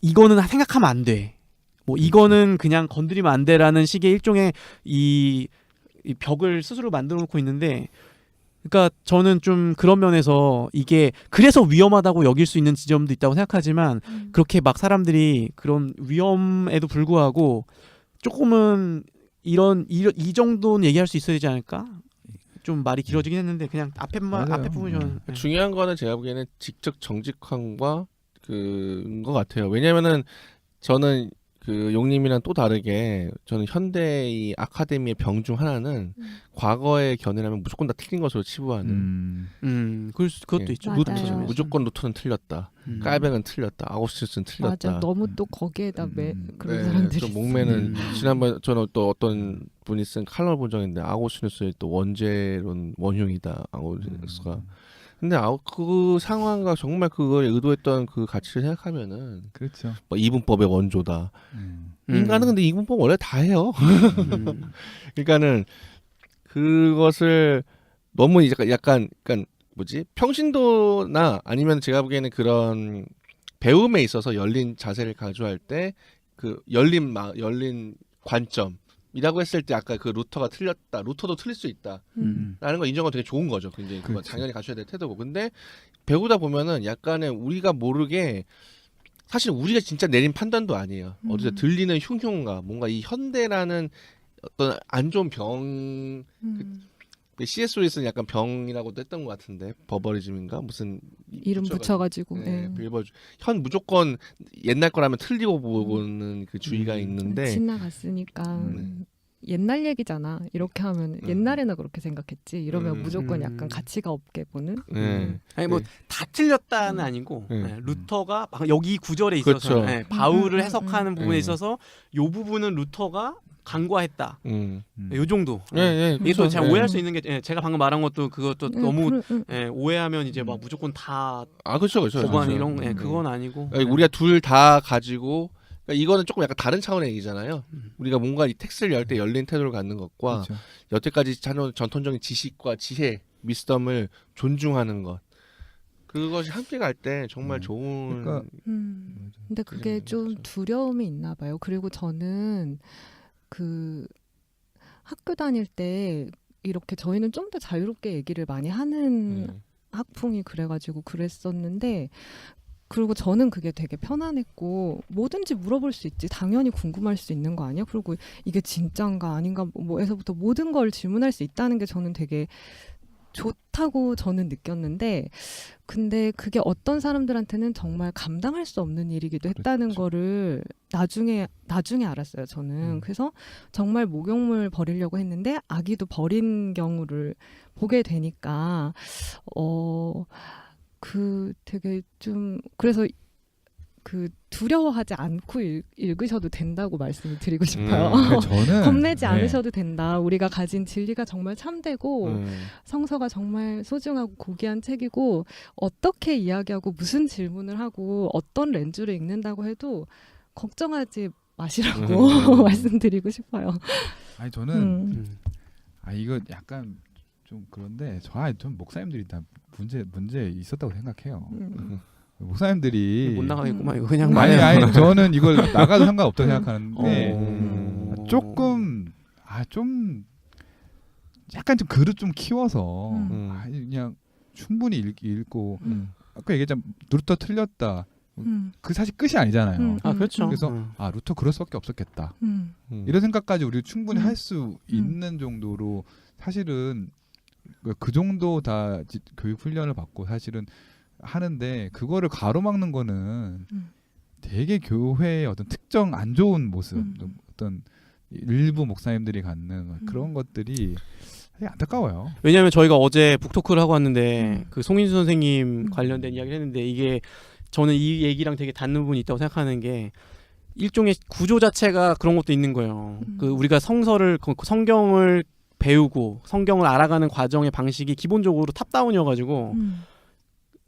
이거는 생각하면 안 돼. 뭐 이거는 그냥 건드리면 안 돼라는 식의 일종의 이 벽을 스스로 만들어 놓고 있는데 그러니까 저는 좀 그런 면에서 이게 그래서 위험하다고 여길 수 있는 지점도 있다고 생각하지만 그렇게 막 사람들이 그런 위험에도 불구하고 조금은 이 정도는 얘기할 수 있어야 되지 않을까? 좀 말이 길어지긴 했는데 그냥 앞에 부분이 저는 중요한 거는 제가 보기에는 직접 정직함과 그거 같아요. 왜냐면은 저는 그 용님이랑 또 다르게 저는 현대의 아카데미의 병 중 하나는 과거의 견해라면 무조건 다 틀린 것으로 치부하는. 그것도 예. 있죠. 맞아요. 무조건 루터는 틀렸다. 깔뱅은 틀렸다. 아우구스티누스는 틀렸다. 맞아. 너무 또 거기에다 그런 네, 사람들이 좀 목매는 지난번 저는 또 어떤 분이 쓴 칼럼 본 적인데 아우구스티누스의 또 원죄론 원흉이다. 아우구스티누스가. 근데 그 상황과 정말 그걸 의도했던 그 가치를 생각하면은 그렇죠. 뭐 이분법의 원조다. 인간은 근데 이분법 원래 다 해요. 그러니까는 그것을 너무 약간 뭐지 평신도나 아니면 제가 보기에는 그런 배움에 있어서 열린 자세를 가져할 때 그 열린 관점이라고 했을 때 아까 그 루터가 틀렸다. 루터도 틀릴 수 있다. 라는 거 인정하면 되게 좋은 거죠. 굉장히 그건 당연히 갖춰야 될 태도고. 근데 배우다 보면은 약간의 우리가 모르게 사실 우리가 진짜 내린 판단도 아니에요. 어디서 들리는 흉흉가 뭔가 이 현대라는 어떤 안 좋은 병 C.S. 루이스는 약간 병이라고도 했던 것 같은데 버버리즘인가 무슨 이름 붙여가지고 빌버주 무조건 옛날 거라면 틀리고 보는 그 주의가 있는데 지나갔으니까 옛날 얘기잖아 이렇게 하면 옛날에나 그렇게 생각했지 이러면 무조건 약간 가치가 없게 보는 아니 뭐 다 틀렸다는 아니고 루터가 막 여기 구절에 있어서 그렇죠. 바울을 해석하는 부분에 있어서 요 부분은 루터가 간과했다. 요 정도. 이게 또 제가 오해할 수 있는 게 제가 방금 말한 것도 그것도 너무 오해하면 이제 막 무조건 다 그렇죠. 거부하는 이런 그건 아니고. 우리가 둘 다 가지고 그러니까 이거는 조금 약간 다른 차원의 얘기잖아요. 우리가 뭔가 이 텍스트를 열 때 열린 태도를 갖는 것과 그렇죠. 여태까지 전통적인 지식과 지혜, 미스덤을 존중하는 것. 그것이 함께 갈 때 정말 좋은. 그러니까, 근데 그게 좀 두려움이 있나 봐요. 그리고 저는 그 학교 다닐 때 이렇게 저희는 좀 더 자유롭게 얘기를 많이 하는 학풍이 그래가지고 그랬었는데 그리고 저는 그게 되게 편안했고 뭐든지 물어볼 수 있지 당연히 궁금할 수 있는 거 아니야? 그리고 이게 진짠가 아닌가 뭐에서부터 모든 걸 질문할 수 있다는 게 저는 되게 좋다고 저는 느꼈는데 근데 그게 어떤 사람들한테는 정말 감당할 수 없는 일이기도 했다는 그렇죠. 거를 나중에 알았어요. 저는 그래서 정말 목욕물 버리려고 했는데 아기도 버린 경우를 보게 되니까 그 되게 좀 그래서 그 두려워하지 않고 읽으셔도 된다고 말씀을 드리고 싶어요. 저는 겁내지 않으셔도 된다. 우리가 가진 진리가 정말 참되고 네. 성서가 정말 소중하고 고귀한 책이고 어떻게 이야기하고 무슨 질문을 하고 어떤 렌즈로 읽는다고 해도 걱정하지 마시라고 말씀드리고 싶어요. 아니 저는 음. 이거 약간 좀 그런데 전 목사님들이 다 문제 있었다고 생각해요. 목사님들이 못 나가겠구만 이거 그냥 아니 저는 이걸 나가도 상관없다고 생각하는데 조금 좀 약간 좀 글을 좀 키워서 그냥 충분히 읽고 아까 얘기했잖아 루터 틀렸다 그 사실 끝이 아니잖아요. 그렇죠. 그래서 루터 그럴 수밖에 없었겠다 이런 생각까지 우리 충분히 할 수 있는 정도로 사실은 그 정도 다 교육 훈련을 받고 사실은 하는데 그거를 가로막는 거는 되게 교회의 어떤 특정 안 좋은 모습 어떤 일부 목사님들이 갖는 그런 것들이 되게 안타까워요. 왜냐하면 저희가 어제 북토크를 하고 왔는데 그 송인수 선생님 관련된 이야기를 했는데 이게 저는 이 얘기랑 되게 닿는 부분이 있다고 생각하는 게 일종의 구조 자체가 그런 것도 있는 거예요. 그 우리가 성경을 배우고 성경을 알아가는 과정의 방식이 기본적으로 탑다운이어가지고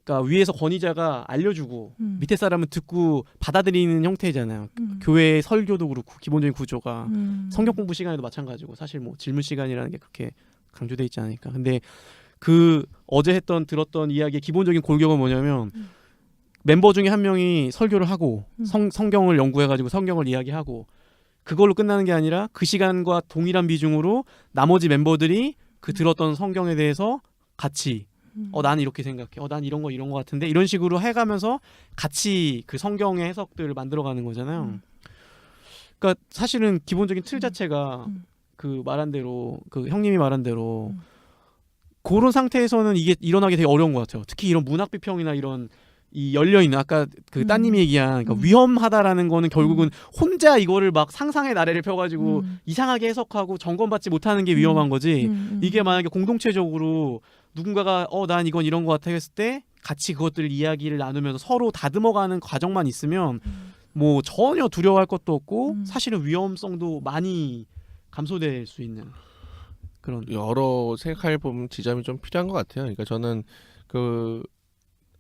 그러니까 위에서 권위자가 알려주고 밑에 사람은 듣고 받아들이는 형태잖아요. 교회의 설교도 그렇고 기본적인 구조가 성경 공부 시간에도 마찬가지고 사실 뭐 질문 시간이라는 게 그렇게 강조돼 있지 않으니까. 근데 그 어제 들었던 이야기의 기본적인 골격은 뭐냐면 멤버 중에 한 명이 설교를 하고 성경을 연구해가지고 성경을 이야기하고 그걸로 끝나는 게 아니라 그 시간과 동일한 비중으로 나머지 멤버들이 그 들었던 성경에 대해서 같이 난 이렇게 생각해. 난 이런 거 같은데 이런 식으로 해가면서 같이 그 성경의 해석들을 만들어가는 거잖아요. 그러니까 사실은 기본적인 틀 자체가 그 말한 대로 그 형님이 말한 대로 그런 상태에서는 이게 일어나기 되게 어려운 것 같아요. 특히 이런 문학 비평이나 이런 이 열려있는 아까 그 따님이 얘기한 그러니까 위험하다라는 거는 결국은 혼자 이거를 막 상상의 나래를 펴가지고 이상하게 해석하고 점검받지 못하는 게 위험한 거지. 이게 만약에 공동체적으로 누군가가 난 이건 이런 것 같아 했을 때 같이 그것들 이야기를 나누면서 서로 다듬어가는 과정만 있으면 뭐 전혀 두려워할 것도 없고 사실은 위험성도 많이 감소될 수 있는 그런 여러 생각해 보면 지점이 좀 필요한 것 같아요. 그러니까 저는 그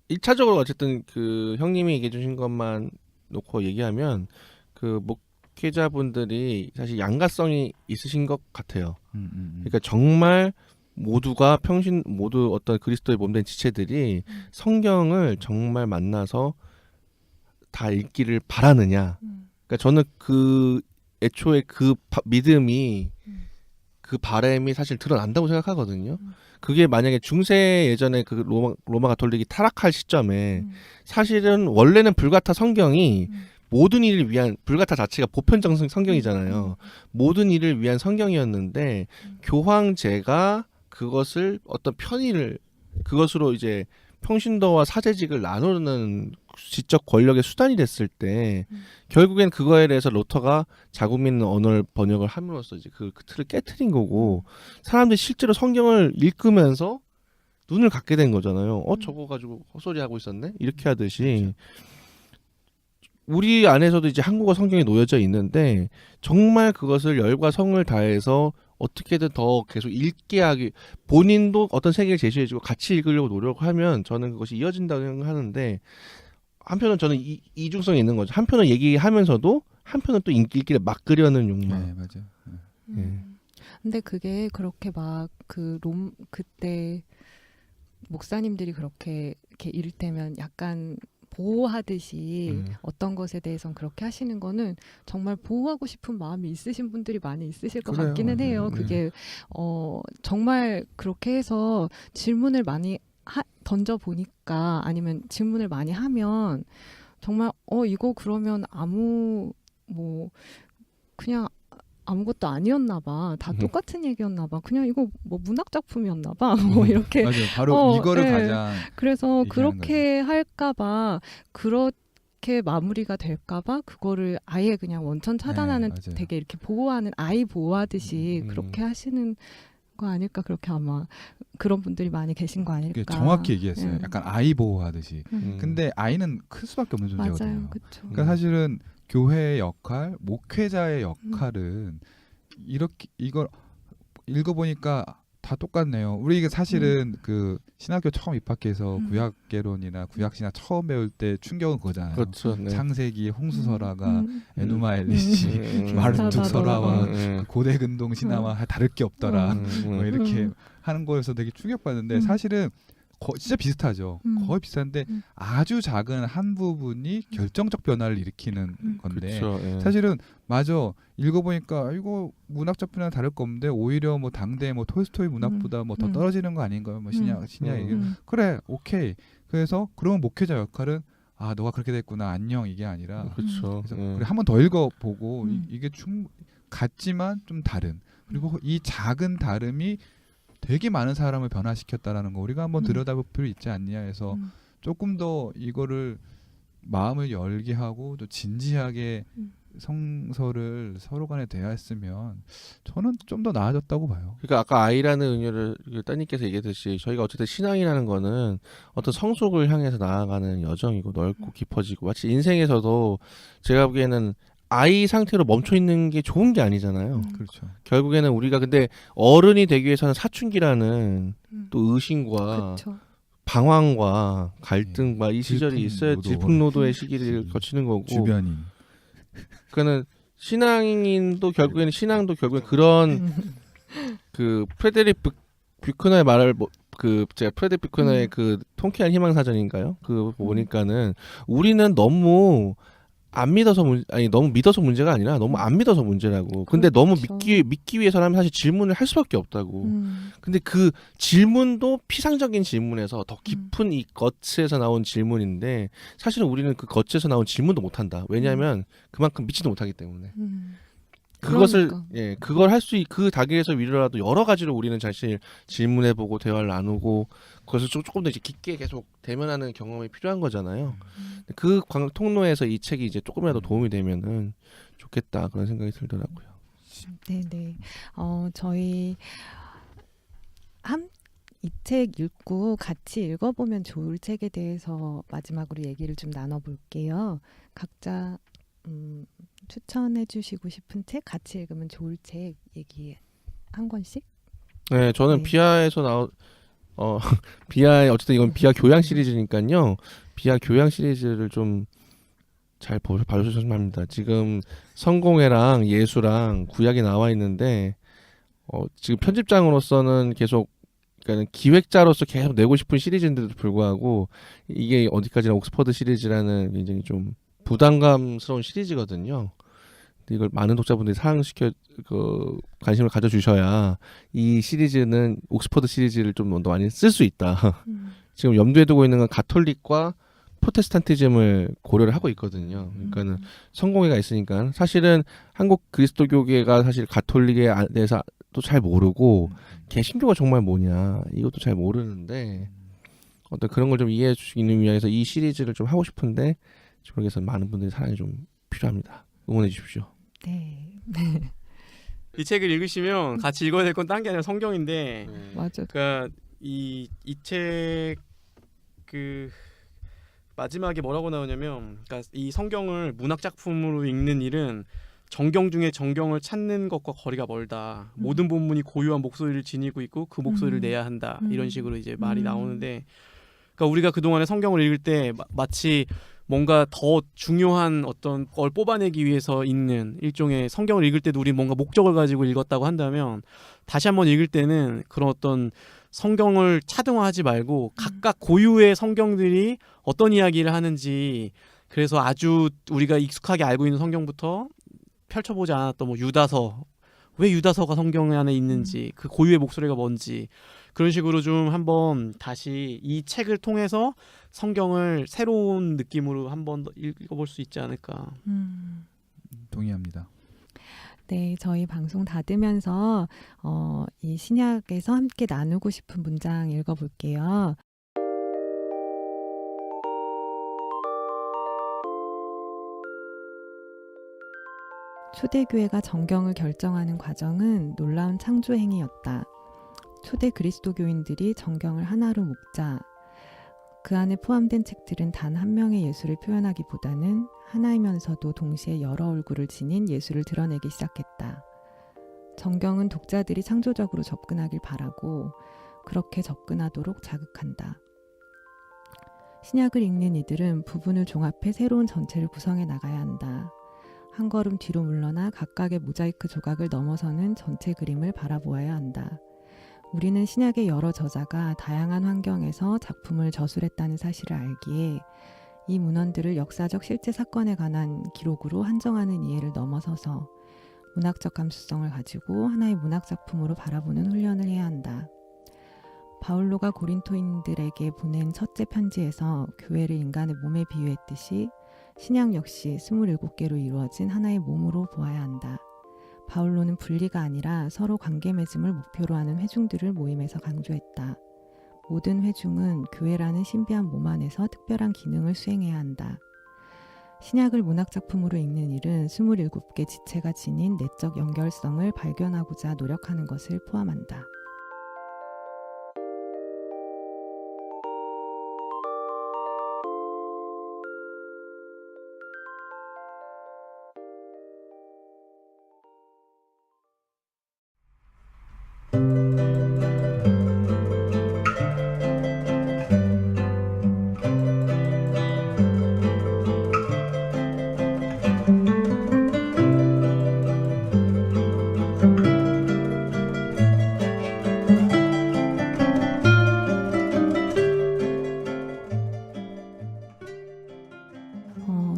1차적으로 어쨌든 그 형님이 얘기해 주신 것만 놓고 얘기하면 그 목회자분들이 사실 양가성이 있으신 것 같아요. 그러니까 정말 모두 어떤 그리스도의 몸된 지체들이 성경을 정말 만나서 다 읽기를 바라느냐. 그러니까 저는 그 애초에 그 믿음이 그 바람이 사실 드러난다고 생각하거든요. 그게 만약에 중세 예전에 그 로마 가톨릭이 타락할 시점에 사실은 원래는 불가타 성경이 모든 일을 위한 불가타 자체가 보편적 성경이잖아요. 모든 일을 위한 성경이었는데 교황제가 그것을 어떤 편의를 그것으로 이제 평신도와 사제직을 나누는 지적 권력의 수단이 됐을 때 결국엔 그거에 대해서 루터가 자국 있는 언어를 번역을 함으로써 이제 그 틀을 깨트린 거고 사람들이 실제로 성경을 읽으면서 눈을 갖게 된 거잖아요. 저거 가지고 헛소리 하고 있었네 이렇게 하듯이 우리 안에서도 이제 한국어 성경이 놓여져 있는데 정말 그것을 열과 성을 다해서 어떻게든 더 계속 읽게 하기 본인도 어떤 세계를 제시해주고 같이 읽으려고 노력하면 저는 그것이 이어진다고 생각하는데 한편은 저는 이중성이 있는 거죠. 한편은 얘기하면서도 한편은 또 읽기를 막 끄려는 욕망. 네, 맞아요. 근데 그게 그렇게 막 그때 목사님들이 그렇게 이렇게 이를테면 약간 보호하듯이 어떤 것에 대해서는 그렇게 하시는 거는 정말 보호하고 싶은 마음이 있으신 분들이 많이 있으실 것 그래요. 같기는 해요. 그게 정말 그렇게 해서 질문을 많이 던져 보니까 아니면 질문을 많이 하면 정말 이거 그러면 아무 뭐 그냥 아무것도 아니었나 봐. 다 똑같은 얘기였나 봐. 그냥 이거 뭐 문학 작품이었나 봐. 뭐 이렇게. 맞아요. 바로 이거를 네. 가장 그래서 얘기하는 그렇게 할까 봐 그렇게 마무리가 될까 봐 그거를 아예 그냥 원천 차단하는 네, 맞아요. 되게 이렇게 보호하는 아이 보호하듯이 음. 그렇게 하시는 거 아닐까 그렇게 아마 그런 분들이 많이 계신 거 이게 아닐까. 정확히 얘기했어요. 네. 약간 아이 보호하듯이. 음. 근데 아이는 클 수밖에 없는 존재거든요. 맞아요. 그렇죠. 그러니까 사실은 교회의 역할, 목회자의 역할은 이렇게 이걸 읽어보니까 다 똑같네요. 우리 이게 사실은 그 신학교 처음 입학해서 구약개론이나 구약신학 처음 배울 때 충격은 그거잖아요. 그렇죠. 네. 창세기, 홍수설화가 음. 에누마 엘리시, 음. 마르툭설화와 음. 그 고대근동 신화와 다를 게 없더라. 뭐 이렇게 하는 거에서 되게 충격받는데 사실은 진짜 비슷하죠. 거의 비슷한데 아주 작은 한 부분이 결정적 변화를 일으키는 건데 그렇죠. 예. 사실은 맞아 읽어보니까 이거 문학 작품이랑 다를 거 없는데 오히려 뭐 당대 뭐 톨스토이 문학보다 뭐 더 떨어지는 거 아닌가요? 뭐 신약 얘기 그래 오케이. 그래서 그러면 목회자 역할은 아 너가 그렇게 됐구나 안녕 이게 아니라 그렇죠. 그래서 예. 그래 한 번 더 읽어보고 이게 같지만 좀 다른 그리고 이 작은 다름이 되게 많은 사람을 변화시켰다라는 거 우리가 한번 들여다볼 필요 있지 않냐 해서 조금 더 이거를 마음을 열게 하고 또 진지하게 성서를 서로 간에 대화했으면 저는 좀 더 나아졌다고 봐요. 그러니까 아까 아이라는 은유를 따님께서 얘기했듯이 저희가 어쨌든 신앙이라는 거는 어떤 성숙을 향해서 나아가는 여정이고 넓고 깊어지고 마치 인생에서도 제가 보기에는 아이 상태로 멈춰 있는 게 좋은 게 아니잖아요. 그렇죠. 결국에는 우리가 근데 어른이 되기 위해서는 사춘기라는 또 의심과 그렇죠. 방황과 갈등과 이 시절이 있어야 질풍노도. 질풍노도의 시기를 거치는 거고 주변인 그러니까는 신앙인도 결국에는 신앙도 결국엔 그런 그 프레데릭 뷰크너의 말을 그 제가 프레데릭 뷰크너의 그 통쾌한 희망 사전인가요? 그 보니까는 우리는 너무 안 믿어서 너무 믿어서 문제가 아니라 너무 안 믿어서 문제라고. 근데 너무 그렇죠. 믿기 위해서라면 사실 질문을 할 수밖에 없다고. 근데 그 질문도 피상적인 질문에서 더 깊은 이 겉에서 나온 질문인데 사실은 우리는 그 겉에서 나온 질문도 못 한다. 왜냐하면 그만큼 믿지도 못하기 때문에. 그것을 그러니까. 그걸 할 수 그 다길에서 위로라도 여러 가지로 우리는 사실 질문해보고 대화를 나누고 그것을 조금 더 이제 깊게 계속 대면하는 경험이 필요한 거잖아요. 그 통로에서 이 책이 이제 조금이라도 도움이 되면은 좋겠다 그런 생각이 들더라고요. 네네. 저희 이 책 읽고 같이 읽어보면 좋을 책에 대해서 마지막으로 얘기를 좀 나눠볼게요. 각자 추천해주시고 싶은 책, 같이 읽으면 좋을 책 얘기 한 권씩? 네, 저는 네. 비아에서 비아의 어쨌든 이건 비아 교양 시리즈니까요. 비아 교양 시리즈를 좀 잘 봐주셨으면 합니다. 지금 성공회랑 예수랑 구약이 나와 있는데 지금 편집장으로서는 계속 그러니까 기획자로서 계속 내고 싶은 시리즈인데도 불구하고 이게 어디까지나 옥스퍼드 시리즈라는 굉장히 좀 부담감스러운 시리즈거든요. 근데 이걸 많은 독자분들이 사랑시켜 관심을 가져주셔야 이 시리즈는 옥스퍼드 시리즈를 좀 더 많이 쓸 수 있다. 지금 염두에 두고 있는 건 가톨릭과 프로테스탄티즘을 고려를 하고 있거든요. 그러니까는 성공회가 있으니까 사실은 한국 그리스도교계가 사실 가톨릭에 대해서 또 잘 모르고 개신교가 정말 뭐냐 이것도 잘 모르는데 어떤 그런 걸 좀 이해해 주시기 위해서 이 시리즈를 좀 하고 싶은데 저에게서 많은 분들의 사랑이 좀 필요합니다. 응원해 주십시오. 네. 이 책을 읽으시면 같이 읽어야 될 건 딴 게 아니라 성경인데 맞아. 그러니까 이 책 그 마지막에 뭐라고 나오냐면 그러니까 이 성경을 문학 작품으로 읽는 일은 정경 중에 정경을 찾는 것과 거리가 멀다. 모든 본문이 고유한 목소리를 지니고 있고 그 목소리를 내야 한다. 이런 식으로 이제 말이 나오는데 그러니까 우리가 그동안에 성경을 읽을 때 마치 뭔가 더 중요한 어떤 걸 뽑아내기 위해서 읽는 일종의 성경을 읽을 때도 우리 뭔가 목적을 가지고 읽었다고 한다면 다시 한번 읽을 때는 그런 어떤 성경을 차등화하지 말고 각각 고유의 성경들이 어떤 이야기를 하는지 그래서 아주 우리가 익숙하게 알고 있는 성경부터 펼쳐보지 않았던 뭐 유다서 왜 유다서가 성경 안에 있는지 그 고유의 목소리가 뭔지 그런 식으로 좀 한번 다시 이 책을 통해서 성경을 새로운 느낌으로 한번 더 읽어볼 수 있지 않을까. 동의합니다. 네, 저희 방송 닫으면서 이 신약에서 함께 나누고 싶은 문장 읽어볼게요. 초대교회가 정경을 결정하는 과정은 놀라운 창조 행위였다. 초대 그리스도교인들이 정경을 하나로 묶자 그 안에 포함된 책들은 단 한 명의 예수를 표현하기보다는 하나이면서도 동시에 여러 얼굴을 지닌 예수를 드러내기 시작했다. 정경은 독자들이 창조적으로 접근하길 바라고 그렇게 접근하도록 자극한다. 신약을 읽는 이들은 부분을 종합해 새로운 전체를 구성해 나가야 한다. 한 걸음 뒤로 물러나 각각의 모자이크 조각을 넘어서는 전체 그림을 바라보아야 한다. 우리는 신약의 여러 저자가 다양한 환경에서 작품을 저술했다는 사실을 알기에 이 문헌들을 역사적 실제 사건에 관한 기록으로 한정하는 이해를 넘어서서 문학적 감수성을 가지고 하나의 문학작품으로 바라보는 훈련을 해야 한다. 바울로가 고린토인들에게 보낸 첫째 편지에서 교회를 인간의 몸에 비유했듯이 신약 역시 27개로 이루어진 하나의 몸으로 보아야 한다. 바울로는 분리가 아니라 서로 관계 맺음을 목표로 하는 회중들을 모임에서 강조했다. 모든 회중은 교회라는 신비한 몸 안에서 특별한 기능을 수행해야 한다. 신약을 문학작품으로 읽는 일은 27개 지체가 지닌 내적 연결성을 발견하고자 노력하는 것을 포함한다.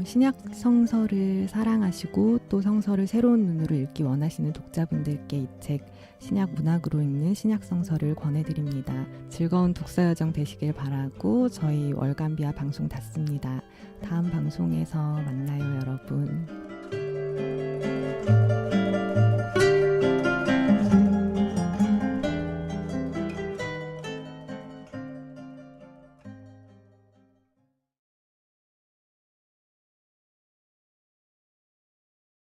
신약 성서를 사랑하시고 또 성서를 새로운 눈으로 읽기 원하시는 독자분들께 이 책 신약 문학으로 읽는 신약 성서를 권해드립니다. 즐거운 독서 여정 되시길 바라고 저희 월간비아 방송 닫습니다. 다음 방송에서 만나요, 여러분.